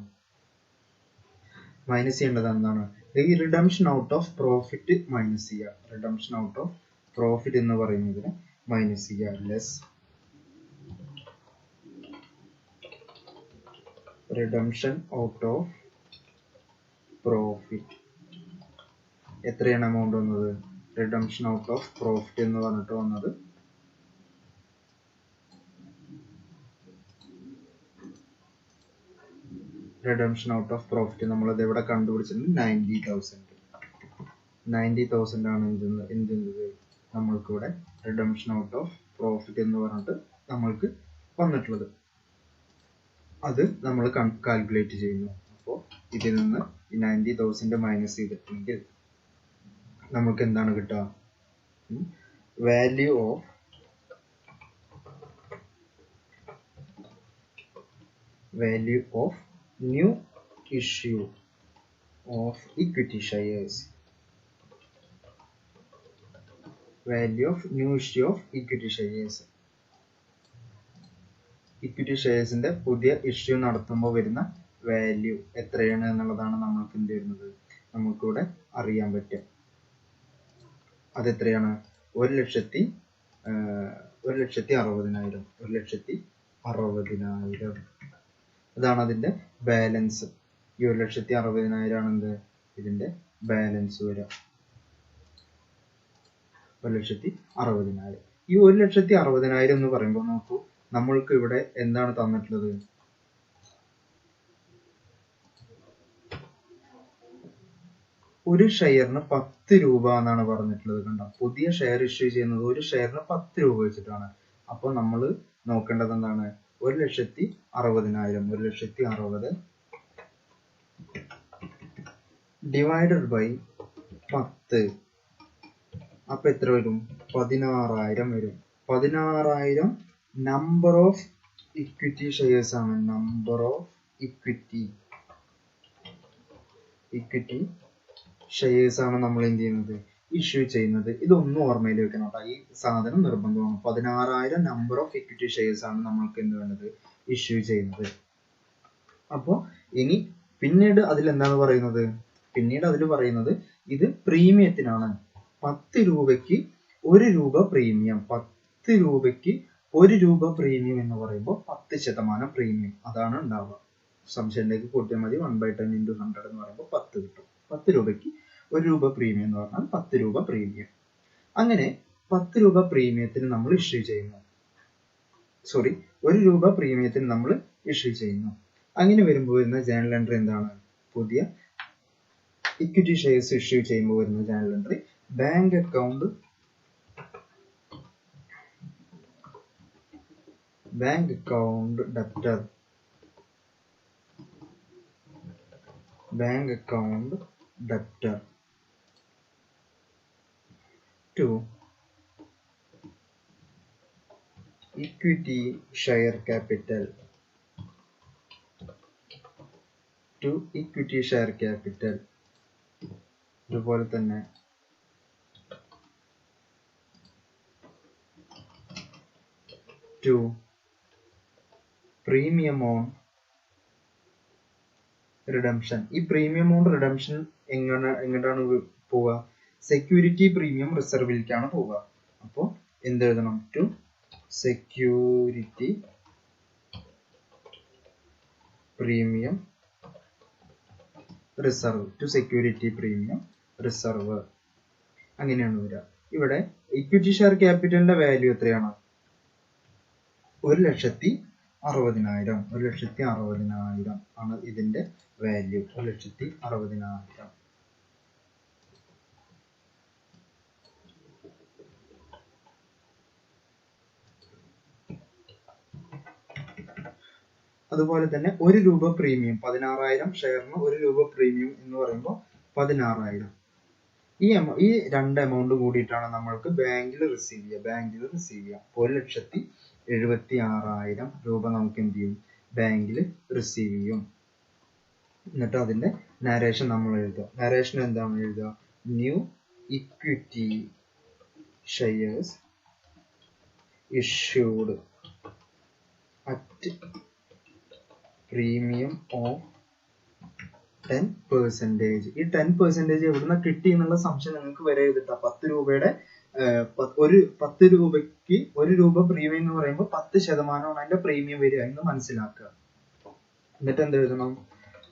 മൈനസ് ചെയ്യേണ്ടത് എന്താണ്? ഈ redemption out of profit minus ചെയ്യുക. റിഡംഷൻ ഔട്ട് ഓഫ് പ്രോഫിറ്റ് എന്ന് പറയുന്നതിന് മൈനസ് ചെയ്യുക. Less redemption out of profit. എത്രയാണ് എമൗണ്ട് വന്നത്? റിഡംഷൻ ഔട്ട് ഓഫ് പ്രോഫിറ്റ് എന്ന് പറഞ്ഞിട്ട് വന്നത് റിഡംഷൻ ഔട്ട് ഓഫ് പ്രോഫിറ്റ് നമ്മളത് എവിടെ കണ്ടുപിടിച്ചിട്ടുണ്ട്? 90,000 ആണ് എന്ത് നമ്മൾക്ക് ഇവിടെ റിഡംഷൻ ഔട്ട് ഓഫ് പ്രോഫിറ്റ് എന്ന് പറഞ്ഞിട്ട് നമ്മൾക്ക് വന്നിട്ടുള്ളത്. അത് നമ്മൾ കാൽക്കുലേറ്റ് ചെയ്യുന്നു. അപ്പോൾ ഇതിൽ നിന്ന് ഈ 90,000 മൈനസ് ചെയ്തിട്ടുണ്ടെങ്കിൽ നമുക്ക് എന്താണ് കിട്ടുക? Value of new issue of equity shares. Value of new issue of equity shares. Equity ഷെയർസിന്റെ പുതിയ ഇഷ്യൂ നടത്തുമ്പോൾ വരുന്ന വാല്യൂ എത്രയാണ് എന്നുള്ളതാണ് നമ്മൾക്ക് എന്ത് വരുന്നത്? നമുക്കിവിടെ അറിയാൻ പറ്റും. അതെത്രയാണ്? 1,50,000 1,60,000. 1,60,000 അതാണ് അതിന്റെ ബാലൻസ്. ഈ 1,60,000 ആണ് എന്ത് ഇതിന്റെ ബാലൻസ് വരിക. 1,60,000. ഈ 1,60,000 എന്ന് പറയുമ്പോൾ നോക്കൂ, നമ്മൾക്ക് ഇവിടെ എന്താണ് തന്നിട്ടുള്ളത്? ഒരു ഷെയറിന് 10 രൂപ എന്നാണ് പറഞ്ഞിട്ടുള്ളത്. കണ്ടോ, പുതിയ ഷെയർ ഇഷ്യൂ ചെയ്യുന്നത് ഒരു ഷെയറിന് 10 രൂപ വെച്ചിട്ടാണ്. അപ്പൊ നമ്മൾ നോക്കേണ്ടത് എന്താണ്? 1,60,000. 1,60,000 ഡിവൈഡഡ് ബൈ 10. അപ്പൊ എത്ര വരും? 16,000 വരും. 16,000 നമ്പർ ഓഫ് ഇക്വിറ്റി ഷെയർസ് ആണ്. നമ്പർ ഓഫ് ഇക്വിറ്റി ഷെയർസ് ആണ് നമ്മൾ എന്ത് ചെയ്യുന്നത്? ഇഷ്യൂ ചെയ്യുന്നത്. ഇതൊന്നും ഓർമ്മയിൽ വെക്കണം കേട്ടോ. ഈ സാധനം നിർബന്ധമാണ്. 16,000 നമ്പർ ഓഫ് ഇക്വിറ്റി ഷെയർസ് ആണ് നമ്മൾക്ക് എന്ത് വേണ്ടത്? ഇഷ്യൂ ചെയ്യുന്നത്. അപ്പോ ഇനി പിന്നീട് അതിൽ എന്താണ് പറയുന്നത്? പിന്നീട് അതിൽ പറയുന്നത് ഇത് പ്രീമിയത്തിനാണ്. 10 രൂപയ്ക്ക് 1 രൂപ പ്രീമിയം. 10 രൂപയ്ക്ക് 1 രൂപ പ്രീമിയം എന്ന് പറയുമ്പോൾ 10% പ്രീമിയം അതാണ് ഉണ്ടാവുക. സംശയത്തിലേക്ക് കൂട്ടിയാൽ മതി. 1/10 × 100 എന്ന് പറയുമ്പോൾ 10 കിട്ടും. 10 രൂപയ്ക്ക് 1 രൂപ പ്രീമിയം എന്ന് പറഞ്ഞാൽ 10 രൂപ പ്രീമിയം. അങ്ങനെ 10 രൂപ പ്രീമിയത്തിന് നമ്മൾ ഇഷ്യൂ ചെയ്യുന്നു. 1 രൂപ പ്രീമിയത്തിന് നമ്മൾ ഇഷ്യൂ ചെയ്യുന്നു. അങ്ങനെ വരുമ്പോൾ വരുന്ന ജേണൽ എൻട്രി എന്താണ്? പുതിയ ഇക്വിറ്റി ഷെയർസ് ഇഷ്യൂ ചെയ്യുമ്പോൾ വരുന്ന journal entry bank account debtor. Bank account debtor to equity share capital. അതുപോലെ തന്നെ to premium on റിഡംഷൻ. ഈ പ്രീമിയം ഓൺ റിഡംഷൻ എങ്ങോട്ടാണ് പോവുക? സെക്യൂരിറ്റി പ്രീമിയം റിസർവിലേക്കാണ് പോവുക. അപ്പോൾ എന്തെഴുതണം? To security premium reserve. അങ്ങനെയാണ് വരിക. ഇവിടെ ഇക്വിറ്റി ഷെയർ ക്യാപിറ്റലിന്റെ വാല്യൂ എത്രയാണ്? 1,60,000. 1,60,000 ആണ് ഇതിന്റെ വാല്യൂ. 1,60,000. അതുപോലെ തന്നെ 1 രൂപ പ്രീമിയം, 16,000 ഷെയറിന് 1 രൂപ പ്രീമിയം എന്ന് പറയുമ്പോൾ 16,000. ഈ രണ്ട് എമൗണ്ട് കൂടിയിട്ടാണ് നമ്മൾക്ക് ബാങ്കിൽ റിസീവ് ചെയ്യുക. 1,76,000 രൂപ നമുക്ക് എന്ത് ചെയ്യും? ബാങ്കിൽ റിസീവ് ചെയ്യും. എന്നിട്ട് അതിന്റെ നരേഷൻ നമ്മൾ എഴുതുക. നരേഷൻ എന്താണ് എഴുതുക? New equity shares issued at premium of 10%. ഈ 10% എവിടുന്ന കിട്ടി എന്നുള്ള സംശയം നിങ്ങൾക്ക് വരെ എഴുതിട്ടാ. 10 രൂപയുടെ 10 രൂപയ്ക്ക് 1 രൂപ പ്രീമിയം എന്ന് പറയുമ്പോൾ 10% അതിന്റെ പ്രീമിയം വരിക എന്ന് മനസ്സിലാക്കുക. എന്നിട്ട് എന്ത് എഴുതണം?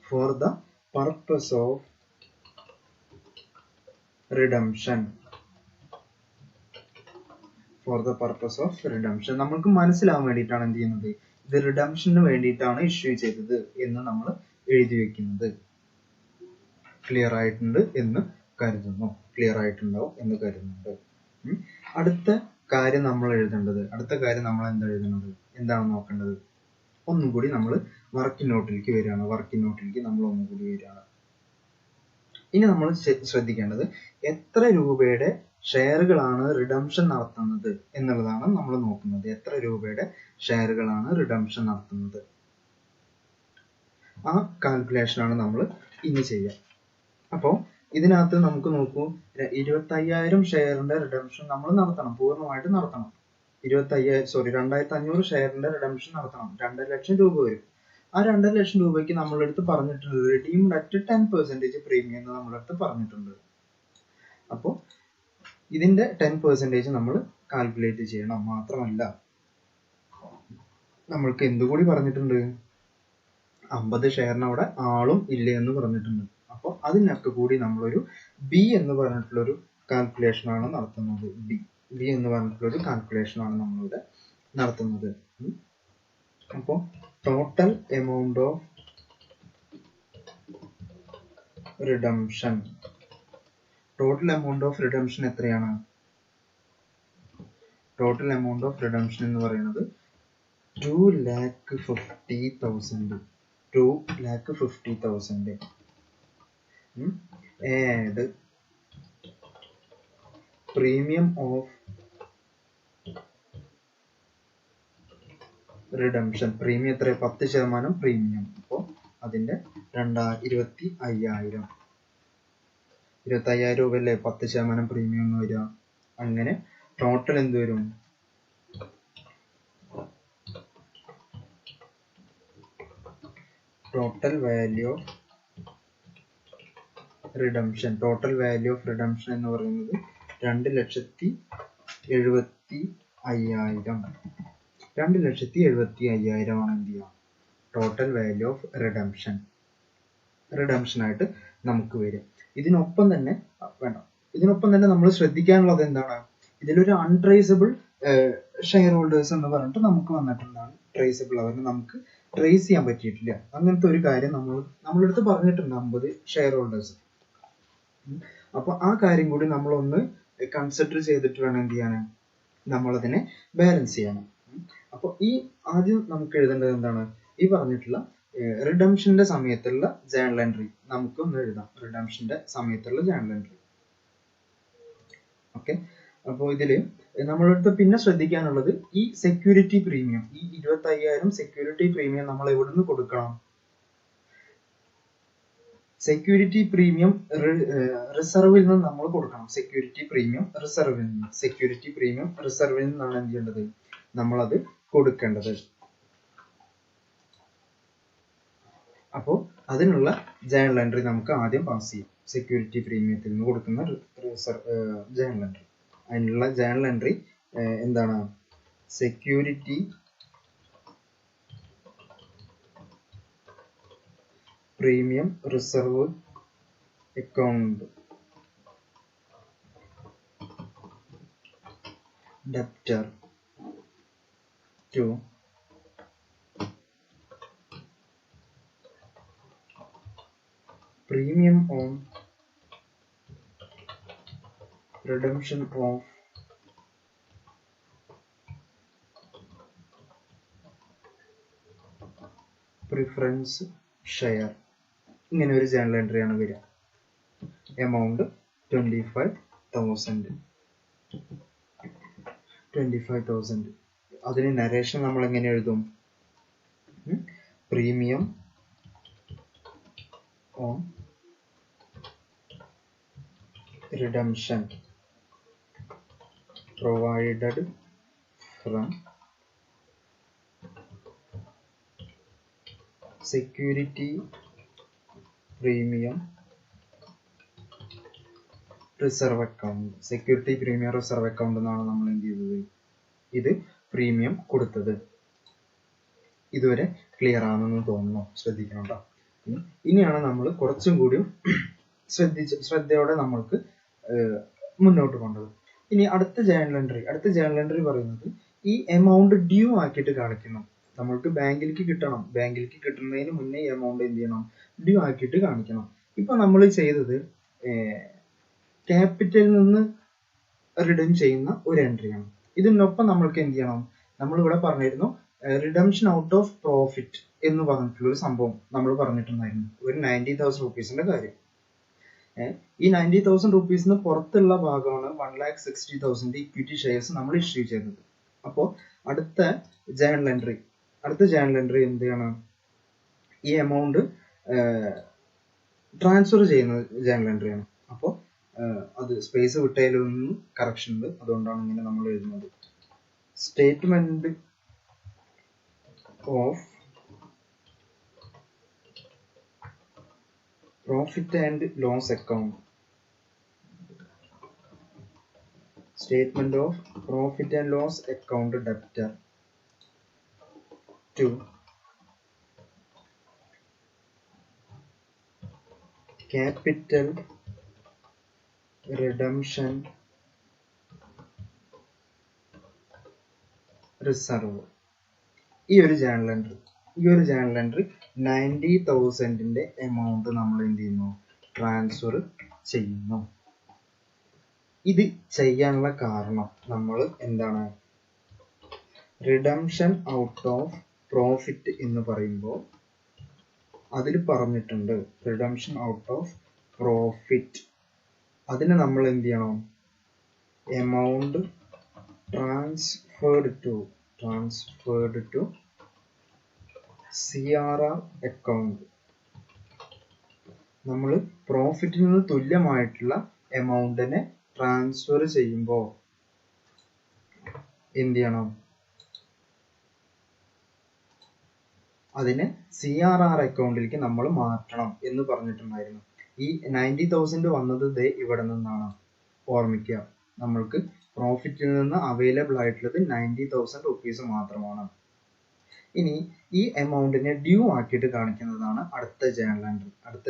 For the purpose of redemption. നമ്മൾക്ക് മനസ്സിലാവാൻ വേണ്ടിയിട്ടാണ് എന്ത് ചെയ്യുന്നത്? ഇത് റിഡംഷന് വേണ്ടിയിട്ടാണ് ഇഷ്യൂ ചെയ്തത് എന്ന് നമ്മൾ എഴുതി വെക്കുന്നത്. ക്ലിയർ ആയിട്ടുണ്ട് എന്ന് കരുതുന്നു. ക്ലിയർ ആയിട്ടുണ്ടാവും എന്ന് കരുതുന്നുണ്ട്. അടുത്ത കാര്യം നമ്മൾ എഴുതേണ്ടത്, എന്താണ് നോക്കേണ്ടത്? ഒന്നും കൂടി നമ്മൾ വർക്കിംഗ് നോട്ടിലേക്ക് വരികയാണ്. ഇനി നമ്മൾ ശ്രദ്ധിക്കേണ്ടത് എത്ര രൂപയുടെ ഷെയറുകളാണ് റിഡംഷൻ നടത്തുന്നത് എന്നുള്ളതാണ് നമ്മൾ നോക്കുന്നത്. എത്ര രൂപയുടെ ഷെയറുകളാണ് റിഡംഷൻ നടത്തുന്നത്? ആ കാൽക്കുലേഷൻ ആണ് നമ്മൾ ഇനി ചെയ്യുക. അപ്പോൾ ഇതിനകത്ത് നമുക്ക് നോക്കൂ, 25,000 ഷെയറിന്റെ റിഡംഷൻ നമ്മൾ നടത്തണം, പൂർണ്ണമായിട്ട് നടത്തണം. 2,500 ഷെയറിന്റെ റിഡംഷൻ നടത്തണം. 2,00,000 രൂപ വരും. ആ 2,00,000 രൂപയ്ക്ക് നമ്മളെടുത്ത് പറഞ്ഞിട്ടുണ്ട് റിഡീംഡ് അറ്റ് 10% പ്രീമിയം എന്ന് നമ്മളെടുത്ത് പറഞ്ഞിട്ടുണ്ട്. അപ്പോൾ ഇതിന്റെ 10% നമ്മൾ കാൽക്കുലേറ്റ് ചെയ്യണം. മാത്രമല്ല നമ്മൾക്ക് എന്തുകൂടി പറഞ്ഞിട്ടുണ്ട്, 50 ഷെയറിന് അവിടെ ആളും ഇല്ല എന്ന് പറഞ്ഞിട്ടുണ്ട്. അപ്പോൾ അതിനൊക്കെ കൂടി നമ്മളൊരു ബി എന്ന് പറഞ്ഞിട്ടുള്ളൊരു കാൽക്കുലേഷൻ ആണ് നടത്തുന്നത്. ബി എന്ന് പറഞ്ഞിട്ടുള്ളൊരു കാൽക്കുലേഷൻ ആണ് നമ്മളിവിടെ നടത്തുന്നത്. അപ്പോൾ total amount of redemption, total amount of redemption എത്രയാണ്? ടോട്ടൽ എമൗണ്ട് ഓഫ് റിഡംഷൻ എന്ന് പറയുന്നത് 2,50,000. 2,50,000 and premium of redemption. Premium എത്ര? 10% പ്രീമിയം. അപ്പോൾ അതിന്റെ 25,000 രൂപ അല്ലേ 10% പ്രീമിയം എന്ന് വരിക. അങ്ങനെ ടോട്ടൽ എന്ത് വരും? Total value of redemption, total value of redemption എന്ന് പറയുന്നത് 2,70,50,000. 2,70,50,000 ആണ് എന്ത് ചെയ്യുക? ടോട്ടൽ വാല്യൂ ഓഫ് റിഡംഷൻ ആയിട്ട് നമുക്ക് വരും. ഇതിനൊപ്പം തന്നെ നമ്മൾ ശ്രദ്ധിക്കാനുള്ളത് എന്താണ്? ഇതിലൊരു അൺട്രേസബിൾ ഷെയർ ഹോൾഡേഴ്സ് എന്ന് പറഞ്ഞിട്ട് നമുക്ക് വന്നിട്ടുണ്ടാണ്. ട്രേസബിൾ, അവരെ നമുക്ക് ട്രേസ് ചെയ്യാൻ പറ്റിയിട്ടില്ല. അങ്ങനത്തെ ഒരു കാര്യം നമ്മളെടുത്ത് പറഞ്ഞിട്ടുണ്ട്, 50 ഷെയർ ഹോൾഡേഴ്സ്. അപ്പൊ ആ കാര്യം കൂടി നമ്മളൊന്ന് കൺസിഡർ ചെയ്തിട്ട് വേണം എന്ത് ചെയ്യാൻ, നമ്മളതിനെ ബാലൻസ് ചെയ്യണം. അപ്പൊ ഈ ആദ്യം നമുക്ക് എഴുതേണ്ടത് എന്താണ്? ഈ പറഞ്ഞിട്ടുള്ള റിഡംഷന്റെ സമയത്തുള്ള ജേണൽ എൻട്രി നമുക്കൊന്ന് എഴുതാം. റിഡംഷന്റെ സമയത്തുള്ള ജേണൽ എൻട്രി. ഓക്കെ. അപ്പോൾ ഇതില് നമ്മളടുത്ത് പിന്നെ ശ്രദ്ധിക്കാനുള്ളത് ഈ സെക്യൂരിറ്റി പ്രീമിയം, ഈ 25,000 സെക്യൂരിറ്റി പ്രീമിയം നമ്മൾ എവിടുന്ന് കൊടുക്കണം? സെക്യൂരിറ്റി പ്രീമിയം റിസർവിൽ നിന്ന് നമ്മൾ കൊടുക്കണം. സെക്യൂരിറ്റി പ്രീമിയം റിസർവിൽ നിന്നാണ് എന്ത് ചെയ്യേണ്ടത്? നമ്മളത് കൊടുക്കേണ്ടത്. അപ്പോൾ അതിനുള്ള ജേണൽ എൻട്രി നമുക്ക് ആദ്യം പാസ് ചെയ്യാം. സെക്യൂരിറ്റി പ്രീമിയത്തിൽ നിന്ന് കൊടുക്കുന്ന ജേണൽ എൻട്രി. അതിനുള്ള ജേണൽ എൻട്രി എന്താണ്? Security premium reserve account debtor to premium on redemption of preference share. ഇങ്ങനെ ഒരു ജേണൽ എൻട്രി ആണ് വരിക. എമൗണ്ട് 25,000. അതിന് നരേഷൻ നമ്മൾ എങ്ങനെ എഴുതും? Premium on redemption provided from security premium reserve account. Security premium reserve account എന്നാണ് നമ്മൾ എന്ത് ചെയ്തത്? ഇത് പ്രീമിയം കൊടുത്തത്. ഇതുവരെ ക്ലിയർ ആണെന്ന് തോന്നുന്നു. ശ്രദ്ധിക്കണം കേട്ടോ. ഇനിയാണ് നമ്മൾ കുറച്ചും കൂടിയും ശ്രദ്ധയോടെ നമ്മൾക്ക് മുന്നോട്ട് കൊണ്ടത്. ഇനി അടുത്ത ജേണൽ എൻട്രി പറയുന്നത് ഈ എമൗണ്ട് ഡ്യൂ ആക്കിയിട്ട് കാണിക്കണം. നമ്മൾക്ക് ബാങ്കിലേക്ക് കിട്ടണം. ബാങ്കിലേക്ക് കിട്ടുന്നതിന് മുന്നേ എമൗണ്ട് എന്ത് ചെയ്യണം? ഡ്യൂ ആക്കിയിട്ട് കാണിക്കണം. ഇപ്പൊ നമ്മൾ ചെയ്തത് ക്യാപിറ്റലിൽ നിന്ന് റിഡീം ചെയ്യുന്ന ഒരു എൻട്രിയാണ്. ഇതിനൊപ്പം നമ്മൾക്ക് എന്ത് ചെയ്യണം? നമ്മളിവിടെ പറഞ്ഞിരുന്നു റിഡംഷൻ ഔട്ട് ഓഫ് പ്രോഫിറ്റ് എന്ന് പറഞ്ഞിട്ടുള്ള ഒരു സംഭവം നമ്മൾ പറഞ്ഞിട്ടുണ്ടായിരുന്നു. ഒരു 90,000 റുപ്പീസിന്റെ കാര്യം. ഈ 90,000 റുപ്പീസിന് പുറത്തുള്ള ഭാഗമാണ് 1,60,000 ഇക്വിറ്റി ഷെയർസ് നമ്മൾ ഇഷ്യൂ ചെയ്തത്. അപ്പോൾ അടുത്ത ജേണൽ എൻട്രി എന്ത് ചെയ്യണം? ഈ എമൗണ്ട് ട്രാൻസ്ഫർ ചെയ്യുന്ന ജേണൽ എൻട്രിയാണ്. അപ്പോൾ അത് സ്പേസ് വിട്ടതിലൊന്നും കറക്ഷൻ ഉണ്ട്, അതുകൊണ്ടാണ് ഇങ്ങനെ നമ്മൾ എഴുതുന്നത്. Statement of profit and loss account. statement of profit and loss account debtor to capital redemption reserve. ഈ ഒരു ജേണൽ എൻട്രി 90,000 എമൗണ്ട് നമ്മൾ എന്ത് ചെയ്യുന്നു, ട്രാൻസ്ഫർ ചെയ്യുന്നു. ഇത് ചെയ്യാനുള്ള കാരണം നമ്മൾ എന്താണ്, റിഡംഷൻ ഔട്ട് ഓഫ് പ്രോഫിറ്റ് എന്ന് പറയുമ്പോൾ അതിൽ പറഞ്ഞിട്ടുണ്ട് റിഡംഷൻ ഔട്ട് ഓഫ് പ്രോഫിറ്റ്. അതിന് നമ്മൾ എന്ത് ചെയ്യണം, amount transferred to CRR account. നമ്മൾ പ്രോഫിറ്റിൽ നിന്ന് തുല്യമായിട്ടുള്ള എമൗണ്ടിനെ ട്രാൻസ്ഫർ ചെയ്യുമ്പോൾ എന്ത് ചെയ്യണം, അതിനെ CRR അക്കൗണ്ടിലേക്ക് നമ്മൾ മാറ്റണം എന്ന് പറഞ്ഞിട്ടുണ്ടായിരുന്നു. ഈ 90,000 വന്നത് ഇവിടെ നിന്നാണ്, ഓർമ്മിക്കുക. നമ്മൾക്ക് പ്രോഫിറ്റിൽ നിന്ന് അവൈലബിൾ ആയിട്ടുള്ളത് 90,000 rupees മാത്രമാണ്. ഇനി ഈ എമൗണ്ടിനെ ഡ്യൂ ആക്കിയിട്ട് കാണിക്കുന്നതാണ് അടുത്ത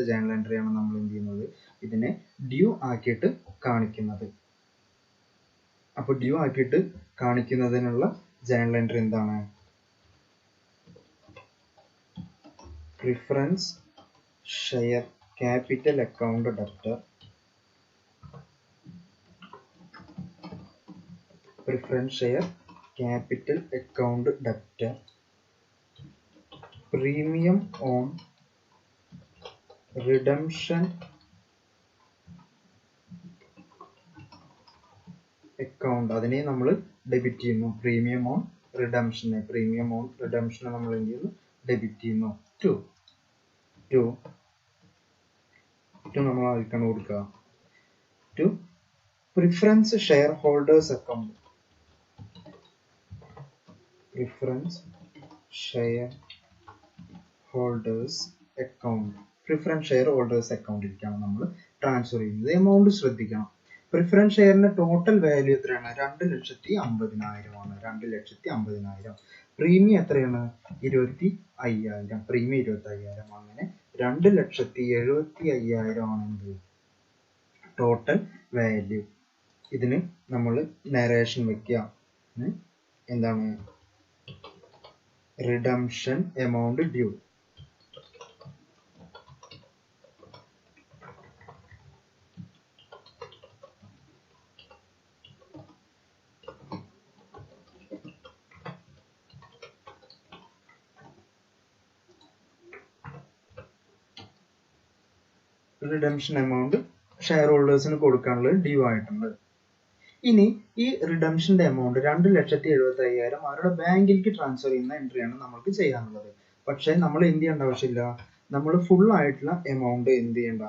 ജേണൽ എൻട്രിയാണ് നമ്മൾ എന്ത് ചെയ്യുന്നത്, ഇതിനെ ഡ്യൂ ആക്കിയിട്ട് കാണിക്കുന്നത്. അപ്പോൾ ഡ്യൂ ആക്കിയിട്ട് കാണിക്കുന്നതിനുള്ള ജേണൽ എൻട്രി എന്താണ്, preference share capital account debtor, premium on redemption account. അതിനെ നമ്മൾ ഡെബിറ്റ് ചെയ്യുന്നു. പ്രീമിയം ഓൺ റിഡംഷനെ നമ്മൾ എന്ത് ചെയ്യുന്നു, ഡെബിറ്റ് ചെയ്യുന്നു. ടു നമ്മൾ ആൾക്കാണ് കൊടുക്കുക, to preference share holders account. Preference share holders അക്കൗണ്ടിലേക്കാണ് നമ്മൾ ട്രാൻസ്ഫർ ചെയ്യുന്നത്. എമൗണ്ട് ശ്രദ്ധിക്കണം. പ്രിഫറൻസ് ഷെയറിന്റെ ടോട്ടൽ വാല്യൂ എത്രയാണ്, 2,50,000 ആണ്. 2,50,000. പ്രീമിയം എത്രയാണ്, 25,000. പ്രീമിയം 25,000. അങ്ങനെ 2,70,75,000 ആണ് ടോട്ടൽ വാല്യൂ. ഇതിന് നമ്മൾ നരേഷൻ വെക്കുക. എന്താണ്, redemption amount due. Redemption amount share ഹോൾഡേഴ്സിന് കൊടുക്കാനുള്ളത് ഡ്യൂ ആയിട്ടുണ്ട്. ഇനി ഈ റിഡംഷന്റെ എമൗണ്ട് 2,70,75,000 അവരുടെ ബാങ്കിലേക്ക് ട്രാൻസ്ഫർ ചെയ്യുന്ന എൻട്രിയാണ് നമ്മൾക്ക് ചെയ്യാനുള്ളത്. പക്ഷെ നമ്മൾ എന്ത് ചെയ്യേണ്ട ആവശ്യമില്ല, നമ്മൾ ഫുൾ ആയിട്ടുള്ള എമൗണ്ട് എന്ത് ചെയ്യണ്ട,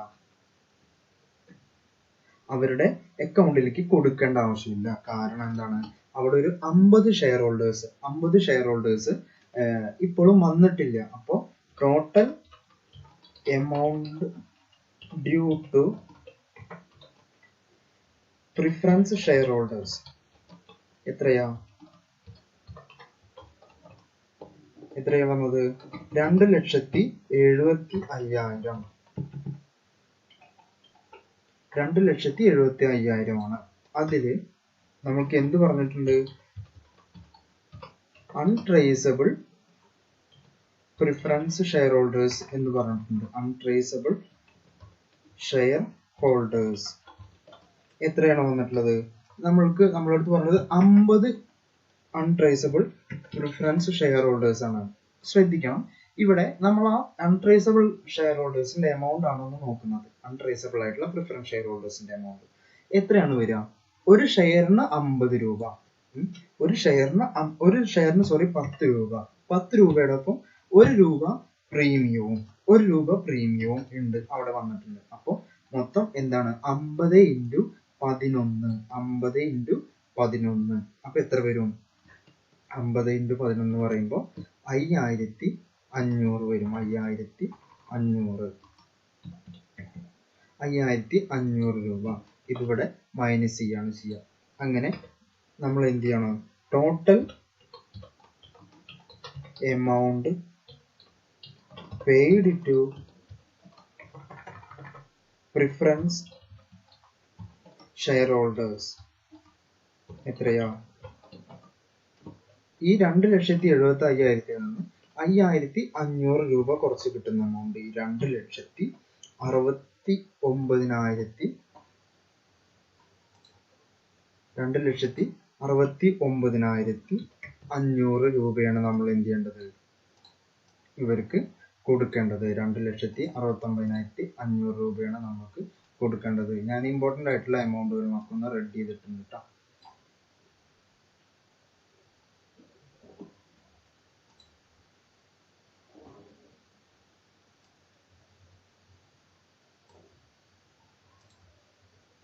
അവരുടെ അക്കൗണ്ടിലേക്ക് കൊടുക്കേണ്ട ആവശ്യമില്ല. കാരണം എന്താണ്, അവിടെ ഒരു 50 ഷെയർ ഹോൾഡേഴ്സ് ഇപ്പോഴും വന്നിട്ടില്ല. അപ്പോൾ total amount due to preference share holders എത്രയാ വന്നത്, 2,70,75,000. 2,70,75,000 ആണ്. അതില് നമുക്ക് എന്ത് പറഞ്ഞിട്ടുണ്ട്, അൺട്രേസബിൾ പ്രിഫറൻസ് ഷെയർ ഹോൾഡേഴ്സ് എന്ന് പറഞ്ഞിട്ടുണ്ട്. അൺട്രേസബിൾ ഷെയർ ഹോൾഡേഴ്സ് എത്രയാണ് വന്നിട്ടുള്ളത്, നമ്മളടുത്ത് പറഞ്ഞത് 50 അൺട്രേസബിൾ പ്രിഫറൻസ് ഷെയർ ഹോൾഡേഴ്സ് ആണ്. ശ്രദ്ധിക്കണം, ഇവിടെ നമ്മൾ ആ അൺട്രേസബിൾ ഷെയർ ഹോൾഡേഴ്സിന്റെ എമൗണ്ട് ആണോ എന്ന് നോക്കുന്നത്. അൺട്രേസബിൾ ആയിട്ടുള്ള പ്രിഫറൻസ് ഷെയർ ഹോൾഡേഴ്സിന്റെ എമൗണ്ട് എത്രയാണ് വരിക, ഒരു ഷെയറിന് 50 രൂപ. ഒരു ഷെയറിന് 10 രൂപ. 10 രൂപയുടെ ഒപ്പം 1 രൂപ പ്രീമിയവും ഉണ്ട് അവിടെ വന്നിട്ടുണ്ട്. അപ്പോൾ മൊത്തം എന്താണ്, 50 × 11. അപ്പൊ എത്ര വരും, 50 × 11 പറയുമ്പോൾ 5,500 വരും. 5,500 രൂപ ഇതിവിടെ മൈനസ് ചെയ്യാണ് ചെയ്യുക. അങ്ങനെ നമ്മൾ എന്ത് ചെയ്യണം, total amount paid to preference share holders എത്രയാ? ഈ 2,70,50,000 നിന്ന് 5,500 രൂപ കുറച്ച് കിട്ടുന്ന എമൗണ്ട്, ഈ 2,69,500 രൂപയാണ് നമ്മൾ എന്ത് ചെയ്യേണ്ടത്, ഇവർക്ക് കൊടുക്കേണ്ടത്. 2,69,500 രൂപയാണ് നമുക്ക് കൊടുക്കേണ്ടത്. ഞാൻ ഇമ്പോർട്ടൻ്റ് ആയിട്ടുള്ള എമൗണ്ടുകൾ നമുക്കൊന്ന് റെഡ് ചെയ്തിട്ടുണ്ട് കേട്ടോ.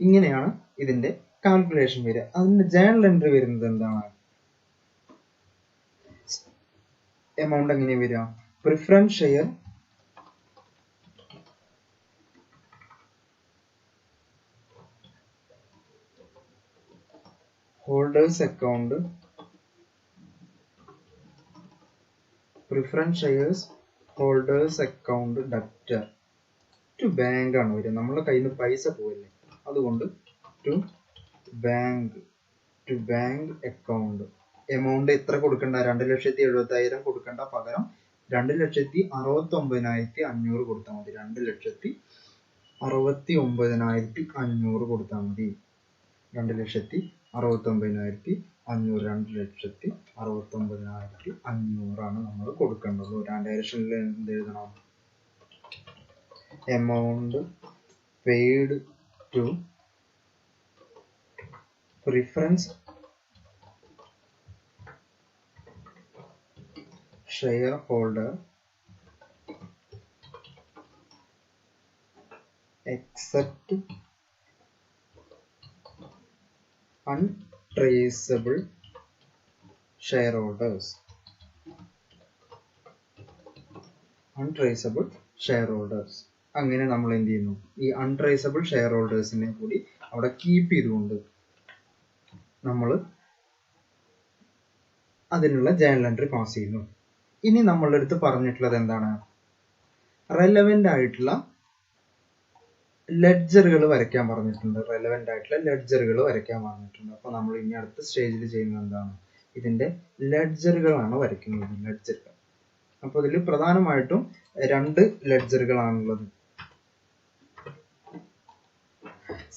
ഇങ്ങനെയാണ് ഇതിന്റെ കാൽക്കുലേഷൻ വരിക. അതിന്റെ ജേണൽ എൻട്രി വരുന്നത് എന്താണ്? എമൗണ്ട് എങ്ങനെ വരിക? Preference share holders account, preference shares holders account debtor to bank ആണ് വരിക. നമ്മളെ കയ്യിൽ നിന്ന് പൈസ പോയില്ലേ, അതുകൊണ്ട് ടു ബാങ്ക് അക്കൗണ്ട്. എമൗണ്ട് എത്ര കൊടുക്കണ്ട? 2,70,50,000 കൊടുക്കേണ്ട, പകരം 2,69,500 കൊടുത്താൽ മതി. 2,69,500 കൊടുത്താൽ മതി. 2,69,500 2,69,500 ആണ് നമ്മൾ കൊടുക്കേണ്ടത്. ഡയറക്ഷനിൽ എന്ത് എഴുതണം? Amount paid to preference share holder except untraceable shareholders. അങ്ങനെ നമ്മൾ എന്ത് ചെയ്യുന്നു, ഈ അൺട്രേസബിൾ ഷെയർ ഹോൾഡേഴ്സിനെ കൂടി അവിടെ കീപ്പ് ചെയ്തുകൊണ്ട് നമ്മൾ അതിനുള്ള ജേണൽ എൻട്രി പാസ് ചെയ്യുന്നു. ഇനി നമ്മളുടെ അടുത്ത് പറഞ്ഞിട്ടുള്ളത് എന്താണ്? റെലവെന്റ് ആയിട്ടുള്ള ലെഡ്ജറുകൾ വരയ്ക്കാൻ പറഞ്ഞിട്ടുണ്ട്. അപ്പൊ നമ്മൾ ഇനി അടുത്ത സ്റ്റേജിൽ ചെയ്യുന്നത് എന്താണ്? ഇതിന്റെ ലെഡ്ജറുകളാണ് വരയ്ക്കുന്നത്. ലെഡ്ജറുകൾ. അപ്പൊ ഇതിൽ പ്രധാനമായിട്ടും 2 ലെഡ്ജറുകളാണുള്ളത്.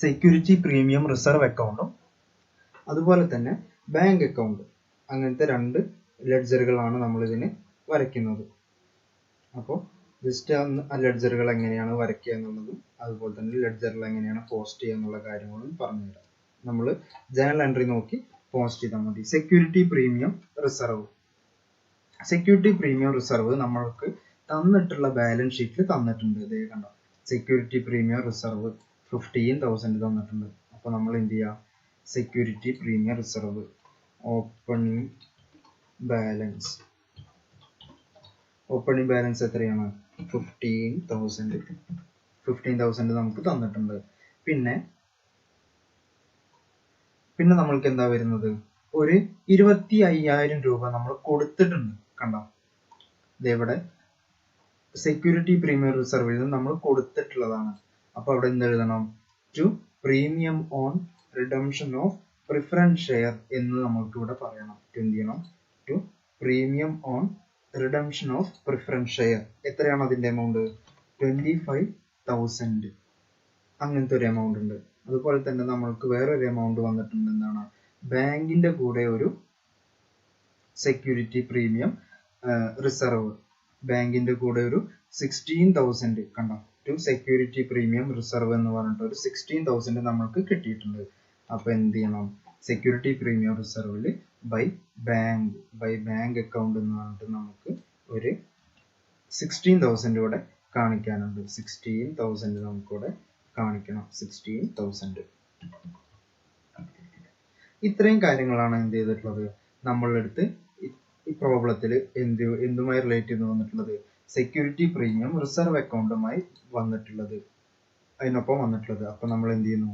സെക്യൂരിറ്റി പ്രീമിയം റിസർവ് അക്കൗണ്ടും അതുപോലെ തന്നെ ബാങ്ക് അക്കൗണ്ട്. അങ്ങനത്തെ 2 ലെഡ്ജറുകളാണ് നമ്മൾ ഇതിന് വരയ്ക്കുന്നത്. അപ്പോൾ ജസ്റ്റ് ആ ലെഡ്ജറുകൾ എങ്ങനെയാണ് വരയ്ക്കുക എന്നുള്ളതും അതുപോലെ തന്നെ ലെഡ്ജറിൽ എങ്ങനെയാണ് പോസ്റ്റ് ചെയ്യുക എന്നുള്ള കാര്യങ്ങളും പറഞ്ഞുതരാം. നമ്മൾ ജേണൽ എൻട്രി നോക്കി പോസ്റ്റ് ചെയ്താൽ മതി. സെക്യൂരിറ്റി പ്രീമിയം റിസർവ് നമ്മൾക്ക് തന്നിട്ടുള്ള ബാലൻസ് ഷീറ്റിൽ തന്നിട്ടുണ്ട്. ഇതേ കണ്ടോ, സെക്യൂരിറ്റി പ്രീമിയം റിസർവ് 15,000 തന്നിട്ടുണ്ട്. അപ്പോൾ നമ്മൾ എന്ത് ചെയ്യുക? Security premium reserve opening balance എത്രയാണ്? 15,000 നമുക്ക് തന്നിട്ടുണ്ട്. പിന്നെ നമ്മൾക്ക് എന്താ വരുന്നത്? ഒരു 25,000 രൂപ നമ്മൾ കൊടുത്തിട്ടുണ്ട്. കണ്ടോ, ഇതെവിടെ? സെക്യൂരിറ്റി പ്രീമിയം റിസർവിൽ നിന്ന് നമ്മൾ കൊടുത്തിട്ടുള്ളതാണ്. അപ്പൊ അവിടെ എന്ത് എഴുതണം? To premium on redemption of preference share എന്ന് നമ്മൾക്ക് ഇവിടെ പറയണം. എന്ത് ചെയ്യണം? To premium on redemption of preference share. എത്രയാണ് അതിന്റെ എമൗണ്ട്? 25,000. അങ്ങനത്തെ ഒരു എമൗണ്ട് ഉണ്ട്. അതുപോലെ തന്നെ നമ്മൾക്ക് വേറൊരു എമൗണ്ട് വന്നിട്ടുണ്ട്. എന്താണ്? ബാങ്കിന്റെ കൂടെ ഒരു സെക്യൂരിറ്റി പ്രീമിയം റിസർവ്, ബാങ്കിന്റെ കൂടെ ഒരു 16,000 കണ്ടോ, ടു സെക്യൂരിറ്റി പ്രീമിയം റിസർവ് എന്ന് പറഞ്ഞിട്ട് ഒരു 16,000 നമ്മൾക്ക് കിട്ടിയിട്ടുണ്ട്. അപ്പൊ എന്ത് ചെയ്യണം? സെക്യൂരിറ്റി പ്രീമിയം റിസർവിൽ ബൈ ബാങ്ക് അക്കൗണ്ട് എന്ന് പറഞ്ഞിട്ട് നമുക്ക് ഒരു 16,000 ഇവിടെ കാണിക്കാനുണ്ട്. 16,000 നമുക്കിവിടെ കാണിക്കണം. 16,000. ഇത്രയും കാര്യങ്ങളാണ് എന്ത് ചെയ്തിട്ടുള്ളത് നമ്മളുടെ അടുത്ത് ഈ പ്രോബ്ലത്തിൽ എന്തുമായി റിലേറ്റ് ചെയ്ത് വന്നിട്ടുള്ളത്? സെക്യൂരിറ്റി പ്രീമിയം റിസർവ് അക്കൗണ്ടുമായി അതിനൊപ്പം വന്നിട്ടുള്ളത്. അപ്പൊ നമ്മൾ എന്ത് ചെയ്യുന്നു?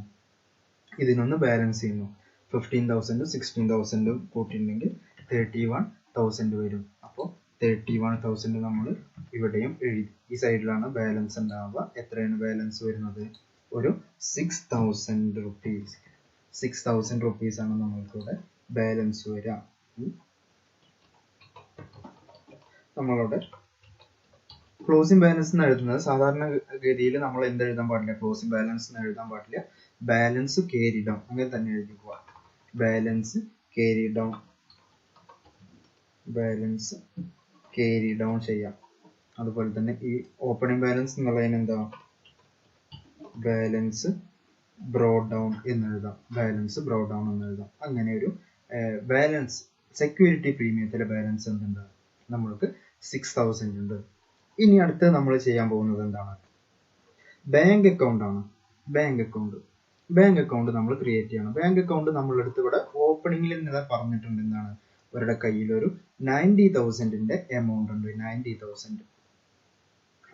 ഇതിനൊന്ന് ബാലൻസ് ചെയ്യുന്നു. 15,000 16,000 കൂട്ടിയിട്ടുണ്ടെങ്കിൽ 31,000 വരും. അപ്പോൾ 31,000 നമ്മൾ ഇവിടെയും എഴുതി. ഈ സൈഡിലാണ് ബാലൻസ് ഉണ്ടാവുക. എത്രയാണ് ബാലൻസ് വരുന്നത്? ഒരു 6,000 റുപ്പീസ്. 6,000 റുപ്പീസ് ആണ് നമ്മൾക്കിവിടെ ബാലൻസ് വരിക. നമ്മളുടെ ക്ലോസിംഗ് ബാലൻസ് എന്ന് എഴുതുന്നത് സാധാരണ ഗതിയിൽ നമ്മൾ എന്ത് എഴുതാൻ പാടില്ല? ക്ലോസിംഗ് ബാലൻസ് എന്ന് എഴുതാൻ പാടില്ല. ബാലൻസ് ക്യാരി ഡൗൺ അങ്ങനെ തന്നെ എഴുതിക്കുക. Balance carry down, balance carry down ചെയ്യാം. അതുപോലെ തന്നെ ഈ ഓപ്പണിംഗ് ബാലൻസ് എന്നുള്ളതിന് എന്താ? ബാലൻസ് ബ്രോഡ് ഡൗൺ എന്ന് എഴുതാം. ബാലൻസ് ബ്രോഡ് ഡൗൺ എന്ന് എഴുതാം. അങ്ങനെ ഒരു ബാലൻസ് സെക്യൂരിറ്റി പ്രീമിയത്തിലെ ബാലൻസ് എന്തുണ്ട്? നമ്മൾക്ക് 6,000 ഉണ്ട്. ഇനി അടുത്ത് നമ്മൾ ചെയ്യാൻ പോകുന്നത് എന്താണ്? ബാങ്ക് അക്കൗണ്ട് ആണ്. ബാങ്ക് അക്കൗണ്ട് നമ്മൾ ക്രിയേറ്റ് ചെയ്യണം. ബാങ്ക് അക്കൗണ്ട് നമ്മളെടുത്ത് ഇവിടെ ഓപ്പണിംഗിൽ നിന്ന് പറഞ്ഞിട്ടുണ്ട് എന്താണ്? അവരുടെ കയ്യിൽ ഒരു 90,000 എമൗണ്ട് ഉണ്ട്. 90,000.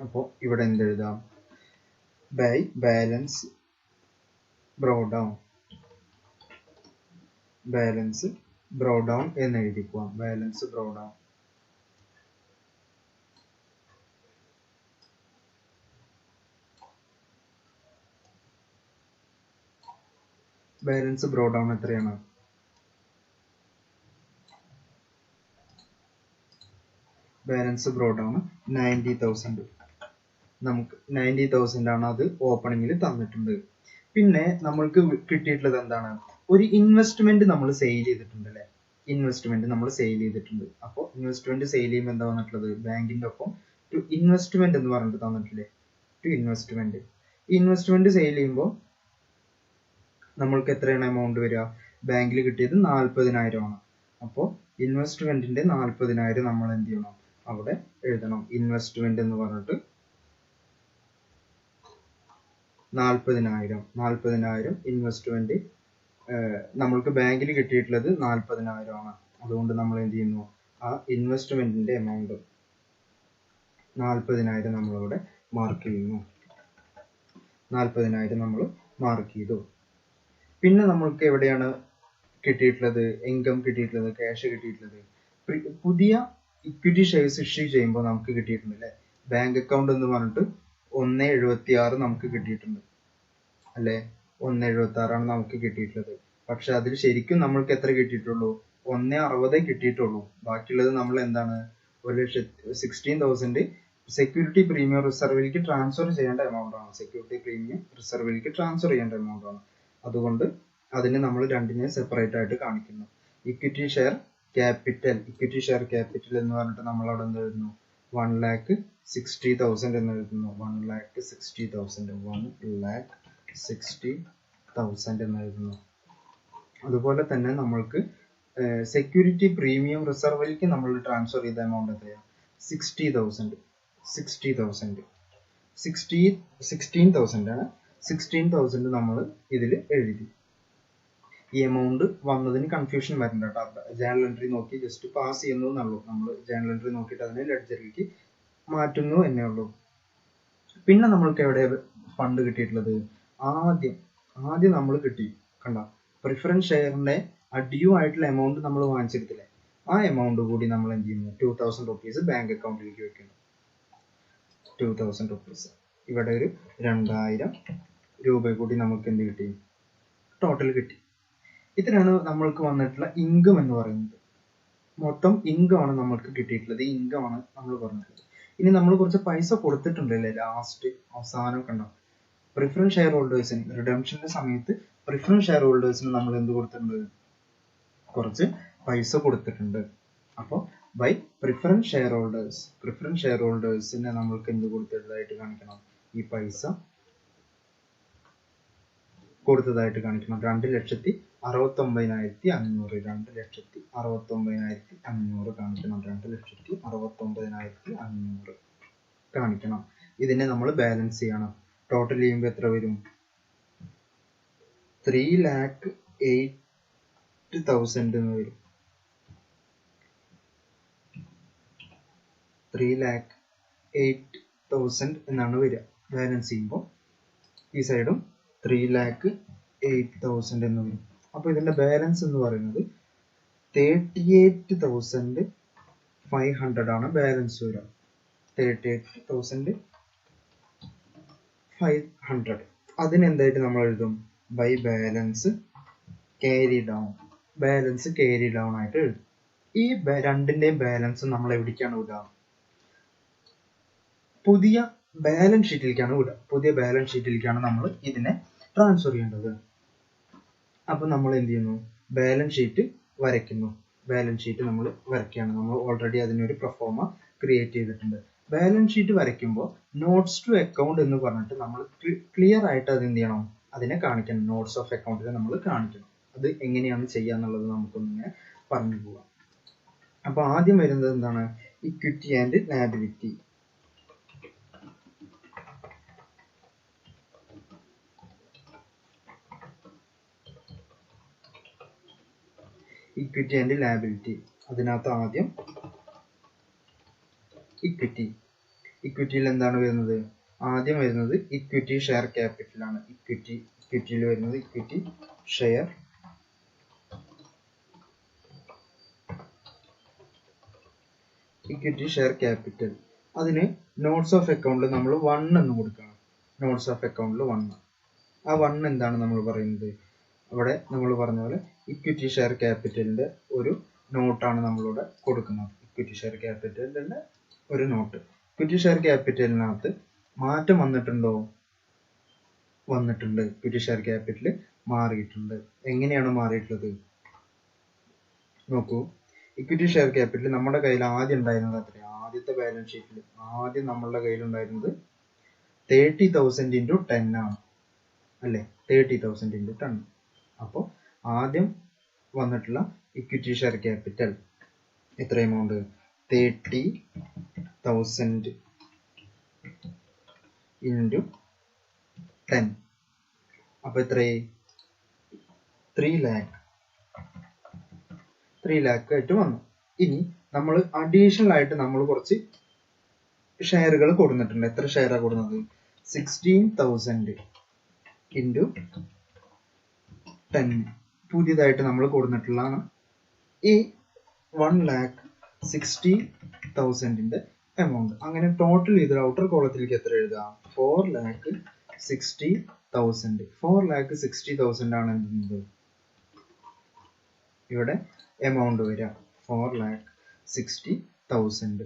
അപ്പോൾ ഇവിടെ എന്തെഴുതാം? By balance brought down, balance brought down എന്ന് എഴുതിക്കുക. Balance brought down. Balance brought down എത്രയാണ്? Balance brought down 90,000. നമുക്ക് 90,000 ആണ് അത് ഓപ്പണിംഗിൽ തന്നിട്ടുണ്ട്. പിന്നെ നമ്മൾക്ക് കിട്ടിയിട്ടുള്ളത് എന്താണ്? ഒരു ഇൻവെസ്റ്റ്മെന്റ് നമ്മൾ സെയിൽ ചെയ്തിട്ടുണ്ട് അല്ലെ? ഇൻവെസ്റ്റ്മെന്റ് നമ്മൾ സെയിൽ ചെയ്തിട്ടുണ്ട്. അപ്പോൾ ഇൻവെസ്റ്റ്മെന്റ് സെയിൽ ചെയ്യുമ്പോൾ എന്താ വന്നിട്ടുള്ളത്? ബാങ്കിന്റെ ഒപ്പം ടു ഇൻവെസ്റ്റ്മെന്റ് എന്ന് പറഞ്ഞിട്ട് തന്നിട്ടില്ലേ? To investment. ഇൻവെസ്റ്റ്മെന്റ് സെയിൽ ചെയ്യുമ്പോൾ നമ്മൾക്ക് എത്രയാണ് എമൗണ്ട് വരിക? ബാങ്കിൽ കിട്ടിയത് 40,000 ആണ്. അപ്പോൾ ഇൻവെസ്റ്റ്മെന്റിന്റെ 40,000 നമ്മൾ എന്ത് ചെയ്യണം? അവിടെ എഴുതണം. ഇൻവെസ്റ്റ്മെന്റ് എന്ന് പറഞ്ഞിട്ട് 40,000 ഇൻവെസ്റ്റ്മെന്റ്. നമ്മൾക്ക് ബാങ്കിൽ കിട്ടിയിട്ടുള്ളത് 40,000 ആണ്. അതുകൊണ്ട് നമ്മൾ എന്ത് ചെയ്യുന്നു? ആ ഇൻവെസ്റ്റ്മെന്റിന്റെ എമൗണ്ട് 40,000 നമ്മളിവിടെ മാർക്ക് ചെയ്യുന്നു. 40,000 നമ്മൾ മാർക്ക് ചെയ്തു. പിന്നെ നമ്മൾക്ക് എവിടെയാണ് കിട്ടിയിട്ടുള്ളത്? ഇൻകം കിട്ടിയിട്ടുള്ളത്, ക്യാഷ് കിട്ടിയിട്ടുള്ളത്? പുതിയ ഇക്വിറ്റി ഷെയർസ് ഇഷ്യൂ ചെയ്യുമ്പോൾ നമുക്ക് കിട്ടിയിട്ടുണ്ട് അല്ലെ? ബാങ്ക് അക്കൗണ്ട് എന്ന് പറഞ്ഞിട്ട് 1.76 നമുക്ക് കിട്ടിയിട്ടുണ്ട് അല്ലെ? 1.76 ആണ് നമുക്ക് കിട്ടിയിട്ടുള്ളത്. പക്ഷെ അതിൽ ശരിക്കും നമ്മൾക്ക് എത്ര കിട്ടിയിട്ടുള്ളൂ? 1.60 കിട്ടിയിട്ടുള്ളൂ. ബാക്കിയുള്ളത് നമ്മൾ എന്താണ്? 1,16,000 സെക്യൂരിറ്റി പ്രീമിയം റിസർവിലേക്ക് ട്രാൻസ്ഫർ ചെയ്യേണ്ട എമൗണ്ട് ആണ്. സെക്യൂരിറ്റി പ്രീമിയം റിസർവിലേക്ക് ട്രാൻസ്ഫർ ചെയ്യേണ്ട എമൗണ്ട് ആണ്. അതുകൊണ്ട് അതിനെ നമ്മൾ രണ്ടിനെ സെപ്പറേറ്റ് ആയിട്ട് കാണിക്കുന്നു. Equity share capital, equity share capital എന്ന് പറഞ്ഞിട്ട് നമ്മൾ അവിടെ എന്ത് എഴുതുന്നു? 1,60,000 എന്ന് എഴുതുന്നു. 1,60,000 എന്ന് എഴുതുന്നു. അതുപോലെ തന്നെ നമ്മൾക്ക് സെക്യൂരിറ്റി പ്രീമിയം റിസർവിലേക്ക് നമ്മൾ ട്രാൻസ്ഫർ ചെയ്ത എമൗണ്ട് എത്രയാണ്? 16,000 ആണ്. 16,000 നമ്മൾ ഇതിൽ എഴുതി. ഈ എമൗണ്ട് വന്നതിന് കൺഫ്യൂഷൻ വരണ്ട കേട്ടോ. ജേണൽ എൻട്രി നോക്കി ജസ്റ്റ് പാസ് ചെയ്യുന്നു എന്നുള്ളൂ. നമ്മൾ ജേണൽ എൻട്രി നോക്കിയിട്ട് അതിനെ ലെഡ്ജറിലേക്ക് മാറ്റുന്നു എന്നേ ഉള്ളൂ. പിന്നെ നമ്മൾക്ക് എവിടെ ഫണ്ട് കിട്ടിയിട്ടുള്ളത്? ആദ്യം നമ്മൾ കിട്ടി കണ്ട പ്രിഫറൻസ് ഷെയറിന്റെ ഡ്യൂ ആയിട്ടുള്ള എമൗണ്ട് നമ്മൾ വാങ്ങിച്ചെടുത്തില്ലേ? ആ എമൗണ്ട് കൂടി നമ്മൾ എന്ത് ചെയ്യുന്നു? 2,000 റുപ്പീസ് ബാങ്ക് അക്കൗണ്ടിലേക്ക് വെക്കുന്നു. 2,000 റുപ്പീസ്. ഇവിടെ ഒരു 2,000 രൂപ കൂടി നമുക്ക് എന്ത് കിട്ടി? ടോട്ടൽ കിട്ടി. ഇത്രയാണ് നമ്മൾക്ക് വന്നിട്ടുള്ള ഇൻകം എന്ന് പറയുന്നത്. മൊത്തം ഇൻകം ആണ് നമ്മൾക്ക് കിട്ടിയിട്ടുള്ളത്. ഈ ഇൻകം ആണ് നമ്മൾ പറഞ്ഞിട്ടുള്ളത്. ഇനി നമ്മൾ കുറച്ച് പൈസ കൊടുത്തിട്ടുണ്ടല്ലേ ലാസ്റ്റ് അവസാനം കണ്ടോ? പ്രിഫറൻസ് ഷെയർ ഹോൾഡേഴ്സിന് റിഡംഷന്റെ സമയത്ത് പ്രിഫറൻസ് ഷെയർ ഹോൾഡേഴ്സിന് നമ്മൾ എന്ത് കൊടുത്തിട്ടുണ്ട്? കുറച്ച് പൈസ കൊടുത്തിട്ടുണ്ട്. അപ്പോൾ ബൈ പ്രിഫറൻസ് ഷെയർ ഹോൾഡേഴ്സിനെ നമ്മൾക്ക് എന്ത് കൊടുത്തതായിട്ട് കാണിക്കണം? ഈ പൈസ കൊടുത്തതായിട്ട് കാണിക്കണം. 2,69,500 2,69,500 കാണിക്കണം. 2,69,500 കാണിക്കണം. ഇതിനെ നമ്മൾ ബാലൻസ് ചെയ്യണം. ടോട്ടൽ ചെയ്യുമ്പോൾ എത്ര വരും? 3,08,000 എന്ന് വരും. 3,08,000 എന്നാണ് വരിക. ബാലൻസ് ചെയ്യുമ്പോൾ ഈ സൈഡും 3,08,000 എന്ന് വരും. അപ്പോൾ ഇതിന്റെ ബാലൻസ് എന്ന് പറയുന്നത് 38,500 ആണ് ബാലൻസ് വരിക. 38,500 അതിനെന്തായിട്ട് നമ്മൾ എഴുതും? By balance carry down. Balance carry down ആയിട്ട് എഴുതും. ഈ രണ്ടിന്റെയും ബാലൻസ് നമ്മൾ എവിടേക്കാണ് വിടുക? പുതിയ ബാലൻസ് ഷീറ്റിലേക്കാണ് വിടുക. പുതിയ ബാലൻസ് ഷീറ്റിലേക്കാണ് നമ്മൾ ഇതിനെ ട്രാൻസ്ഫർ ചെയ്യേണ്ടത്. അപ്പൊ നമ്മൾ എന്ത് ചെയ്യുന്നു? ബാലൻസ് ഷീറ്റ് വരയ്ക്കുന്നു. ബാലൻസ് ഷീറ്റ് നമ്മൾ വരയ്ക്കുകയാണ്. നമ്മൾ ഓൾറെഡി അതിനൊരു പ്രൊഫോമ ക്രിയേറ്റ് ചെയ്തിട്ടുണ്ട്. ബാലൻസ് ഷീറ്റ് വരയ്ക്കുമ്പോൾ നോട്ട്സ് ടു അക്കൗണ്ട് എന്ന് പറഞ്ഞിട്ട് നമ്മൾ ക്ലിയർ ആയിട്ട് അത് എന്ത് ചെയ്യണം? അതിനെ കാണിക്കണം. നോട്ട്സ് ഓഫ് അക്കൗണ്ടിനെ നമ്മൾ കാണിക്കണം. അത് എങ്ങനെയാണ് ചെയ്യുക എന്നുള്ളത് നമുക്കൊന്നിങ്ങനെ പറഞ്ഞു പോവാം. അപ്പൊ ആദ്യം വരുന്നത് എന്താണ്? Equity and liability. Equity and liability. അതിനകത്ത് ആദ്യം ഇക്വിറ്റി. ഇക്വിറ്റിയിൽ എന്താണ് വരുന്നത്? ആദ്യം വരുന്നത് ഇക്വിറ്റി ഷെയർ ക്യാപിറ്റൽ ആണ്. ഇക്വിറ്റിയിൽ വരുന്നത് ഇക്വിറ്റി ഷെയർ ക്യാപിറ്റൽ. അതിന് നോട്ട്സ് ഓഫ് അക്കൗണ്ടിൽ നമ്മൾ 1 എന്ന് കൊടുക്കണം. നോട്ട്സ് ഓഫ് അക്കൗണ്ടിൽ 1. ആ 1 എന്താണ് നമ്മൾ പറയുന്നത്? അവിടെ നമ്മൾ പറഞ്ഞ പോലെ ഇക്വിറ്റി ഷെയർ ക്യാപിറ്റലിന്റെ ഒരു നോട്ടാണ് നമ്മളിവിടെ കൊടുക്കുന്നത്. ഇക്വിറ്റി ഷെയർ ക്യാപിറ്റലിന്റെ ഒരു നോട്ട്. ഇക്വിറ്റി ഷെയർ ക്യാപിറ്റലിനകത്ത് മാറ്റം വന്നിട്ടുണ്ടോ? വന്നിട്ടുണ്ട്. ഇക്വിറ്റി ഷെയർ ക്യാപിറ്റൽ മാറിയിട്ടുണ്ട്. എങ്ങനെയാണ് മാറിയിട്ടുള്ളത്? നോക്കൂ, ഇക്വിറ്റി ഷെയർ ക്യാപിറ്റൽ നമ്മുടെ കയ്യിൽ ആദ്യം ഉണ്ടായിരുന്നത് എത്രയാണ്? ആദ്യത്തെ ബാലൻസ് ഷീറ്റിൽ ആദ്യം നമ്മളുടെ കയ്യിൽ ഉണ്ടായിരുന്നത് 30,000 into 10 ആണ് അല്ലേ? 30,000 into 10. അപ്പോൾ ആദ്യം വന്നിട്ടുള്ള ഇക്വിറ്റി ഷെയർ ക്യാപിറ്റൽ എത്ര എമൗണ്ട്? 30,000 into 10. അപ്പൊ എത്രയായി? 3 lakh ആയിട്ട് വന്നു. ഇനി നമ്മൾ അഡീഷണൽ ആയിട്ട് നമ്മൾ കുറച്ച് ഷെയറുകൾ കൊടുത്തിട്ടുണ്ട്. എത്ര ഷെയറാണ് കൊടുക്കുന്നത്? 16,000 into 10 പുതിയതായിട്ട് നമ്മൾ കൊടുത്തിട്ടുള്ളതാണ് ഈ 1,60,000 എമൗണ്ട്. അങ്ങനെ ടോട്ടൽ ചെയ്ത് ഔട്ടർ കോളത്തിലേക്ക് എത്ര എഴുതാം? 4,60,000. 4,60,000 ആണ് എന്ത് ഇവിടെ എമൗണ്ട് വരിക. 4,60,000.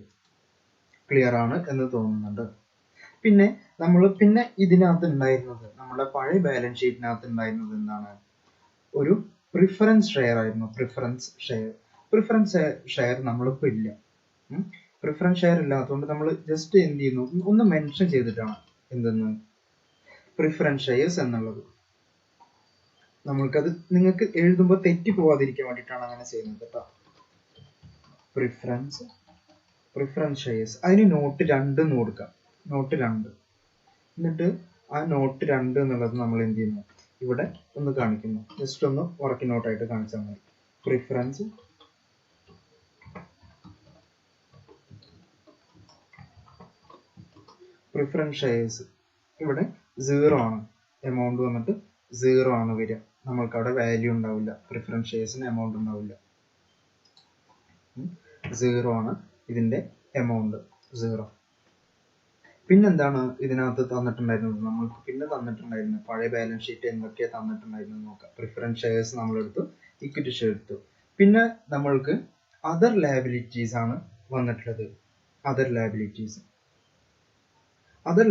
ക്ലിയർ ആണ് എന്ന് തോന്നുന്നുണ്ട്. പിന്നെ ഇതിനകത്ത് ഉണ്ടായിരുന്നത്, നമ്മുടെ പഴയ ബാലൻസ് ഷീറ്റിനകത്ത് ഉണ്ടായിരുന്നത് എന്താണ്? ഒരു പ്രിഫറൻസ് ഷെയർ ആയിരുന്നു. പ്രിഫറൻസ് ഷെയർ നമ്മളിപ്പോ ഇല്ല. പ്രിഫറൻസ് ഷെയർ ഇല്ലാത്തതുകൊണ്ട് നമ്മൾ ജസ്റ്റ് എന്ത് ചെയ്യുന്നു? ഒന്ന് മെൻഷൻ ചെയ്തിട്ടാണ് എന്തെന്ന് പ്രിഫറൻസ് ഷെയർസ് എന്നുള്ളത്. നമ്മൾക്കത് നിങ്ങൾക്ക് എഴുതുമ്പോൾ തെറ്റി പോവാതിരിക്കാൻ വേണ്ടിയിട്ടാണ് അങ്ങനെ ചെയ്യുന്നത് കേട്ടോ. Preference shares. അതിന് നോട്ട് 2 എന്ന് കൊടുക്കാം. നോട്ട് 2. എന്നിട്ട് ആ നോട്ട് 2 എന്നുള്ളത് നമ്മൾ എന്ത് ചെയ്യുന്നു? ഇവിടെ ഒന്ന് കാണിക്കുന്നു. ജസ്റ്റ് ഒന്ന് വർക്കിംഗ് നോട്ടായിട്ട് കാണിച്ചാൽ മതി. പ്രിഫറൻസ് ഷെയർസ് ഇവിടെ 0 ആണ്. എമൗണ്ട് വന്നിട്ട് 0 ആണ് വരിക. നമ്മൾക്ക് അവിടെ വാല്യൂ ഉണ്ടാവില്ല. പ്രിഫറൻസ് ഷെയർസിന് എമൗണ്ട് ഉണ്ടാവില്ല. 0 ആണ് ഇതിന്റെ എമൗണ്ട്. 0. പിന്നെന്താണ് ഇതിനകത്ത് തന്നിട്ടുണ്ടായിരുന്നത്? നമ്മൾക്ക് പിന്നെ തന്നിട്ടുണ്ടായിരുന്നു പഴയ ബാലൻസ് ഷീറ്റ് എന്തൊക്കെയാ തന്നിട്ടുണ്ടായിരുന്നു നോക്കാം. പ്രിഫറൻസ് ഷെയർസ് നമ്മൾ എടുത്തു, ഇക്വിറ്റി ഷെയർ എടുത്തു. പിന്നെ നമ്മൾക്ക് അതർ ലയബിലിറ്റീസ് ആണ് വന്നിട്ടുള്ളത്. അതർ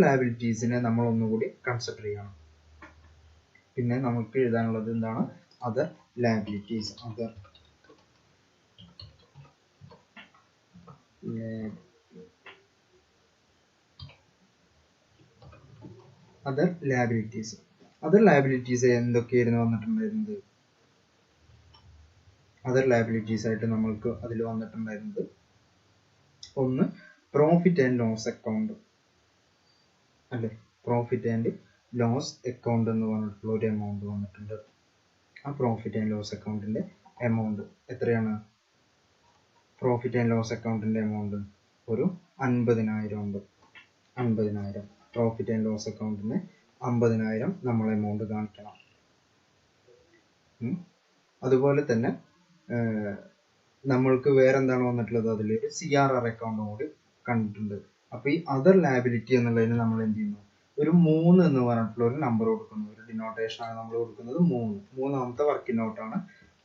ലയബിലിറ്റീസിനെ നമ്മൾ ഒന്നുകൂടി കൺസിഡർ ചെയ്യണം. പിന്നെ നമുക്ക് എഴുതാനുള്ളത് എന്താണ്? Other liabilities. അതർ ലയബിലിറ്റീസ് എന്തൊക്കെയായിരുന്നു വന്നിട്ടുണ്ടായിരുന്നത്? അതർ ലയബിലിറ്റീസ് ആയിട്ട് നമ്മൾക്ക് അതിൽ വന്നിട്ടുണ്ടായിരുന്നത് ഒന്ന് പ്രോഫിറ്റ് ആൻഡ് ലോസ് അക്കൗണ്ട് അല്ലെ? പ്രോഫിറ്റ് ആൻഡ് ലോസ് അക്കൗണ്ട് എന്ന് പറഞ്ഞിട്ടുള്ള ഒരു എമൗണ്ട് വന്നിട്ടുണ്ട്. ആ പ്രോഫിറ്റ് ആൻഡ് ലോസ് അക്കൗണ്ടിന്റെ എമൗണ്ട് എത്രയാണ്? പ്രോഫിറ്റ് ആൻഡ് ലോസ് അക്കൗണ്ടിന്റെ എമൗണ്ട് ഒരു 50,000 ഉണ്ട്. 50,000 പ്രോഫിറ്റ് ആൻഡ് ലോസ് അക്കൗണ്ടിന് 50,000 നമ്മൾ എമൗണ്ട് കാണിക്കണം. അതുപോലെ തന്നെ നമ്മൾക്ക് വേറെ എന്താണ് വന്നിട്ടുള്ളത്, അതിലൊരു CRR അക്കൗണ്ടും കൂടി കണ്ടിട്ടുണ്ട്. അപ്പൊ ഈ അതർ ലയബിലിറ്റി എന്നുള്ളതിന് നമ്മൾ എന്ത് ചെയ്യുന്നു, ഒരു 3 എന്ന് പറഞ്ഞിട്ടുള്ള ഒരു നമ്പർ കൊടുക്കുന്നു. ഒരു ഡിനോട്ടേഷൻ ആണ് നമ്മൾ കൊടുക്കുന്നത് 3. മൂന്നാമത്തെ വർക്കിംഗ് നോട്ടാണ്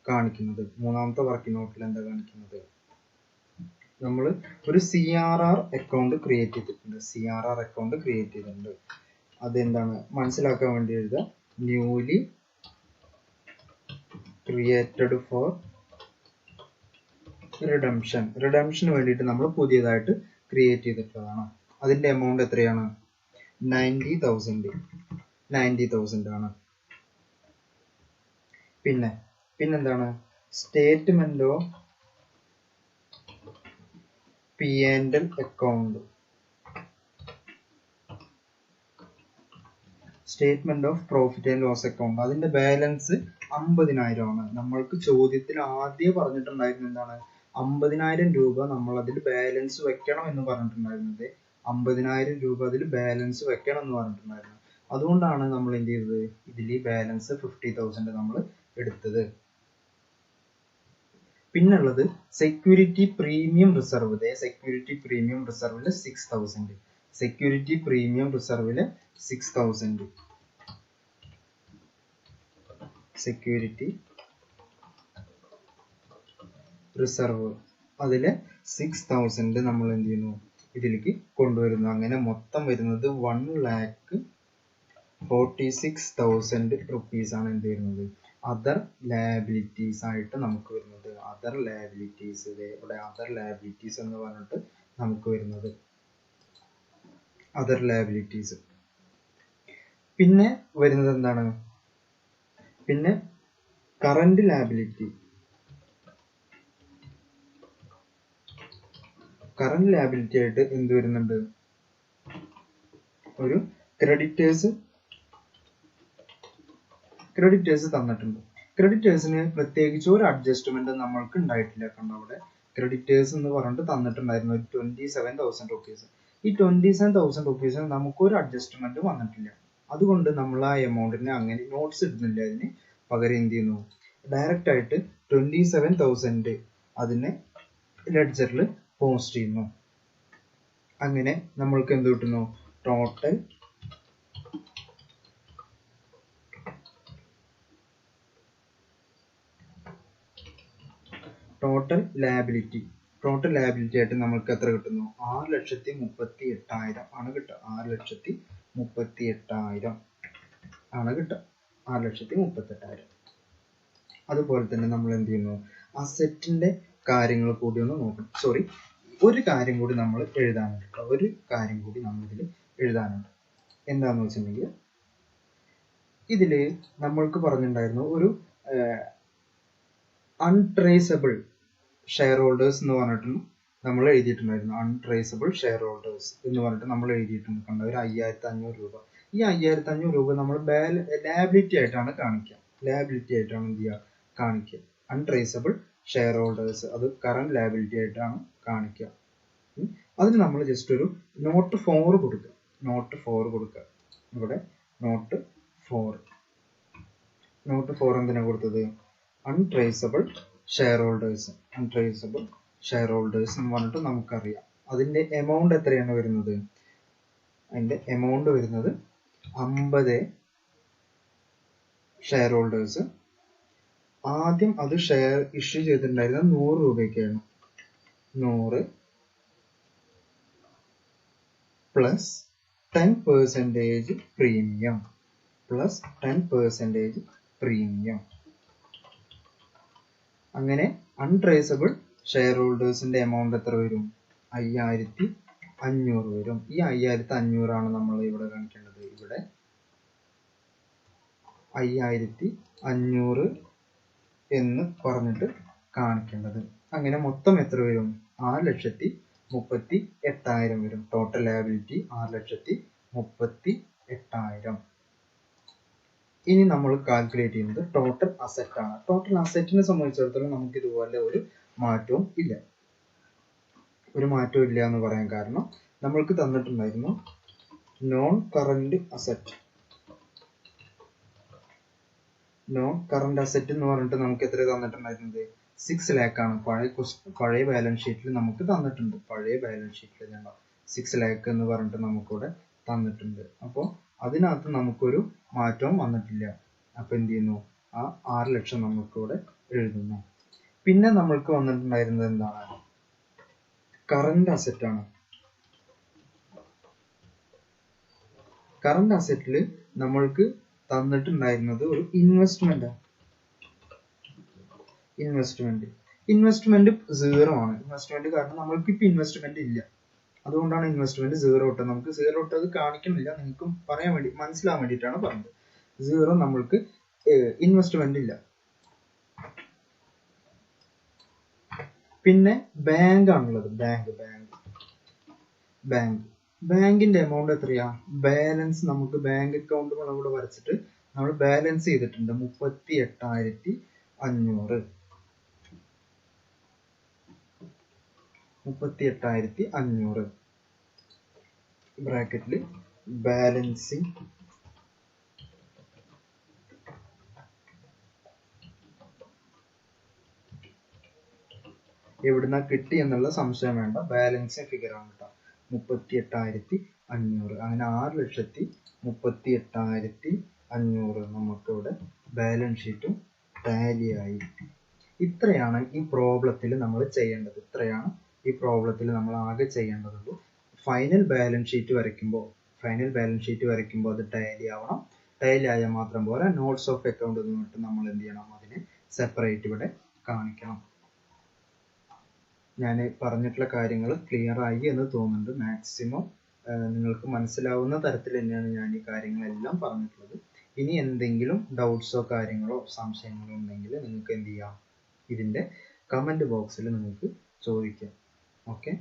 കാണിക്കുന്നത്. മൂന്നാമത്തെ വർക്കിംഗ് നോട്ടിൽ എന്താ കാണിക്കുന്നത്, നമ്മൾ ഒരു CRR അക്കൗണ്ട് ക്രിയേറ്റ് ചെയ്തിട്ടുണ്ട്. CRR അക്കൗണ്ട് ക്രിയേറ്റ് ചെയ്തിട്ടുണ്ട്. അതെന്താണ് മനസ്സിലാക്കാൻ വേണ്ടി എഴുതുക, ന്യൂലി ക്രിയേറ്റഡ് ഫോർ റിഡംഷൻ. റിഡംഷന് വേണ്ടിയിട്ട് നമ്മൾ പുതിയതായിട്ട് ക്രിയേറ്റ് ചെയ്തിട്ടുള്ളതാണ്. അതിന്റെ എമൗണ്ട് എത്രയാണ്, 90,000 ആണ്. പിന്നെന്താണ്, statement of P&L account. Statement of profit and loss account. അതിന്റെ ബാലൻസ് 50,000 ആണ്. നമ്മൾക്ക് ചോദ്യത്തിൽ ആദ്യം പറഞ്ഞിട്ടുണ്ടായിരുന്നത് എന്താണ്, 50,000 രൂപ നമ്മൾ അതിൽ ബാലൻസ് വെക്കണം എന്ന് പറഞ്ഞിട്ടുണ്ടായിരുന്നത്. 50,000 രൂപ അതിൽ ബാലൻസ് വെക്കണം എന്ന് പറഞ്ഞിട്ടുണ്ടായിരുന്നു. അതുകൊണ്ടാണ് നമ്മൾ എന്ത് ചെയ്തത്, ഇതിൽ ബാലൻസ് 50,000 നമ്മൾ എടുത്തത്. പിന്നുള്ളത് security premium reserve. Security premium റിസർവില് 6,000. സെക്യൂരിറ്റി പ്രീമിയം റിസർവില് 6,000. സെക്യൂരിറ്റി റിസർവ് അതില് 6,000 നമ്മൾ എന്ത് ചെയ്യുന്നു, ഇതിലേക്ക് കൊണ്ടുവരുന്നു. അങ്ങനെ മൊത്തം വരുന്നത് 1,46,000 rupees ആണ് എന്ത് ചെയ്യുന്നത്, അതർ ലയബിലിറ്റീസ് ആയിട്ട് നമുക്ക് വരുന്നത്. അതർ ലയബിലിറ്റീസ്, ഇവിടെ അതർ ലയബിലിറ്റീസ് എന്ന് പറഞ്ഞിട്ട് നമുക്ക് വരുന്നത് അതർ ലയബിലിറ്റീസ്. പിന്നെ വരുന്നത് എന്താണ്, പിന്നെ കറന്റ് ലയബിലിറ്റി. കറന്റ് ലയബിലിറ്റി ആയിട്ട് എന്ത് വരുന്നുണ്ട്, ഒരു ക്രെഡിറ്റേഴ്സ് തന്നിട്ടുണ്ട്. ക്രെഡിറ്റേഴ്സിന് പ്രത്യേകിച്ച് ഒരു അഡ്ജസ്റ്റ്മെന്റ് നമ്മൾക്ക് ഉണ്ടായിട്ടില്ല. കണ്ടോ അവിടെ ക്രെഡിറ്റേഴ്സ് എന്ന് പറഞ്ഞിട്ട് തന്നിട്ടുണ്ടായിരുന്നു 27,000 rupees. ഈ 27,000 rupees നമുക്കൊരു അഡ്ജസ്റ്റ്മെന്റ് വന്നിട്ടില്ല. അതുകൊണ്ട് നമ്മൾ ആ എമൗണ്ടിനെ അങ്ങനെ നോട്ട്സ് ഇടുന്നില്ല. അതിന് പകരം എന്ത് ചെയ്യുന്നു, ഡയറക്റ്റ് ആയിട്ട് 27,000 അതിനെ ലെഡ്ജറിൽ പോസ്റ്റ് ചെയ്യുന്നു. അങ്ങനെ നമ്മൾക്ക് എന്ത് കിട്ടുന്നു, ടോട്ടൽ ലയബിലിറ്റി ആയിട്ട് നമ്മൾക്ക് എത്ര കിട്ടുന്നു, 6,38,000 ആണ് കിട്ടുക. 6,38,000 ആണ് കിട്ടുക. 6,38,000. അതുപോലെ തന്നെ നമ്മൾ എന്ത് ചെയ്യുന്നു, അസറ്റിന്റെ കാര്യങ്ങൾ കൂടി ഒന്ന് നോക്കണം. സോറി, ഒരു കാര്യം കൂടി നമ്മൾ എഴുതാനുണ്ട്. എന്താണെന്ന് വെച്ചിട്ടുണ്ടെങ്കിൽ, ഇതില് നമ്മൾക്ക് പറഞ്ഞിട്ടുണ്ടായിരുന്നു ഒരു അൺട്രേസബിൾ ഷെയർ ഹോൾഡേഴ്സ് എന്ന് പറഞ്ഞിട്ട് നമ്മൾ എഴുതിയിട്ടുണ്ടായിരുന്നു. അൺട്രേസബിൾ ഷെയർ ഹോൾഡേഴ്സ് എന്ന് പറഞ്ഞിട്ട് നമ്മൾ എഴുതിയിട്ടുണ്ട്. കണ്ട ഒരു 5,500 രൂപ. ഈ 5,500 രൂപ നമ്മൾ ലയബിലിറ്റി ആയിട്ടാണ് കാണിക്കുക. അൺട്രേസബിൾ ഷെയർ ഹോൾഡേഴ്സ് അത് കറന്റ് ലയബിലിറ്റി ആയിട്ടാണ് കാണിക്കുക. അതിന് നമ്മൾ ജസ്റ്റ് ഒരു നോട്ട് 4 കൊടുക്കുക. ഇവിടെ നോട്ട് 4 എന്തിനാ കൊടുത്തത്, അൺട്രേസബിൾ ഷെയർ ഹോൾഡേഴ്സ് എന്ന് പറഞ്ഞിട്ട് നമുക്കറിയാം. അതിന്റെ എമൗണ്ട് എത്രയാണ് വരുന്നത്, അതിന്റെ എമൗണ്ട് വരുന്നത് 50 ഷെയർ ഹോൾഡേഴ്സ്. ആദ്യം അത് ഷെയർ ഇഷ്യൂ ചെയ്തിട്ടുണ്ടായിരുന്നത് 100 രൂപയ്ക്കാണ്. 100 പ്ലസ് 10% പ്രീമിയം. അങ്ങനെ അൺട്രേസബിൾ ഷെയർ ഹോൾഡേഴ്സിന്റെ എമൗണ്ട് എത്ര വരും, 5,500 വരും. ഈ 5,500 ആണ് നമ്മൾ ഇവിടെ കാണിക്കേണ്ടത്. ഇവിടെ 5,500 എന്ന് പറഞ്ഞിട്ട് കാണിക്കേണ്ടത്. അങ്ങനെ മൊത്തം എത്ര വരും, 6,38,000 വരും. Total liability 6,38,000. ഇനി നമ്മൾ കാൽക്കുലേറ്റ് ചെയ്യുന്നത് ടോട്ടൽ അസറ്റ് ആണ്. ടോട്ടൽ അസറ്റിനെ സംബന്ധിച്ചിടത്തോളം നമുക്ക് ഇതുപോലെ ഒരു മാറ്റവും ഇല്ല എന്ന് പറയാൻ കാരണം നമ്മൾക്ക് തന്നിട്ടുണ്ടായിരുന്നു non current asset. Non current asset എന്ന് പറഞ്ഞിട്ട് നമുക്ക് എത്ര തന്നിട്ടുണ്ടായിരുന്നത് 6 lakh ആണ്. പഴയ ബാലൻസ് ഷീറ്റിൽ നമുക്ക് തന്നിട്ടുണ്ട്. പഴയ ബാലൻസ് ഷീറ്റിൽ 6 lakh എന്ന് പറഞ്ഞിട്ട് നമുക്കിവിടെ തന്നിട്ടുണ്ട്. അപ്പോൾ അതിനകത്ത് നമുക്കൊരു മാറ്റവും വന്നിട്ടില്ല. അപ്പൊ എന്ത് ചെയ്യുന്നു, ആ 6 ലക്ഷം നമുക്കിവിടെ എഴുതുന്നു. പിന്നെ നമ്മൾക്ക് വന്നിട്ടുണ്ടായിരുന്നത് എന്താണ്, കറണ്ട് അസറ്റ് ആണ്. കറണ്ട് അസറ്റിൽ നമ്മൾക്ക് തന്നിട്ടുണ്ടായിരുന്നത് ഒരു ഇൻവെസ്റ്റ്മെന്റ്. ഇൻവെസ്റ്റ്മെന്റ് 0 ആണ്. ഇൻവെസ്റ്റ്മെന്റ് കാരണം നമ്മൾക്ക് ഇപ്പൊ ഇൻവെസ്റ്റ്മെന്റ് ഇല്ല, അതുകൊണ്ടാണ് ഇൻവെസ്റ്റ്മെന്റ് 0 ഇട്ടത്. നമുക്ക് 0 ഇട്ടത് കാണിക്കുന്നില്ല, നിങ്ങൾക്കും പറയാൻ വേണ്ടി മനസ്സിലാവാൻ വേണ്ടിയിട്ടാണ് പറഞ്ഞത്. 0 നമ്മൾക്ക് ഇൻവെസ്റ്റ്മെന്റ് ഇല്ല. പിന്നെ ബാങ്ക് ആണുള്ളത്. ബാങ്കിന്റെ എമൗണ്ട് എത്രയാ, ബാലൻസ് നമുക്ക് ബാങ്ക് അക്കൗണ്ട് ഇവിടെ വരച്ചിട്ട് നമ്മൾ ബാലൻസ് ചെയ്തിട്ടുണ്ട് 38,500. 38,500 ബ്രാക്കറ്റിൽ ബാലൻസിങ് എവിടുന്ന കിട്ടി എന്നുള്ള സംശയം വേണ്ട, ബാലൻസിങ് ഫിഗർ ആണ് കേട്ടോ. 38,500. അങ്ങനെ 6,38,500 നമുക്കിവിടെ ബാലൻസ് ഷീറ്റും ടാലി ആയി. ഇത്രയാണ് ഈ പ്രോബ്ലത്തിൽ നമ്മൾ ചെയ്യേണ്ടത്. ഇത്രയാണ് ഈ പ്രോബ്ലത്തിൽ നമ്മൾ ആകെ ചെയ്യേണ്ടതുള്ളൂ. ഫൈനൽ ബാലൻസ് ഷീറ്റ് വരയ്ക്കുമ്പോൾ അത് ടാലി ആവണം. ടാലി ആയാൽ മാത്രം പോരാ, നോട്ട്സ് ഓഫ് അക്കൗണ്ട് എന്നിട്ട് നമ്മൾ എന്ത് ചെയ്യണം, അതിനെ സെപ്പറേറ്റ് ഇവിടെ കാണിക്കണം. ഞാൻ പറഞ്ഞിട്ടുള്ള കാര്യങ്ങൾ ക്ലിയർ ആയി എന്ന് തോന്നുന്നുണ്ട്. മാക്സിമം നിങ്ങൾക്ക് മനസ്സിലാവുന്ന തരത്തിൽ തന്നെയാണ് ഞാൻ ഈ കാര്യങ്ങളെല്ലാം പറഞ്ഞിട്ടുള്ളത്. ഇനി എന്തെങ്കിലും ഡൗട്ട്സോ കാര്യങ്ങളോ സംശയങ്ങളോ ഉണ്ടെങ്കിൽ നിങ്ങൾക്ക് എന്ത് ചെയ്യാം, ഇതിൻ്റെ കമൻറ്റ് ബോക്സിൽ നിങ്ങൾക്ക് ചോദിക്കാം. ഓക്കെ.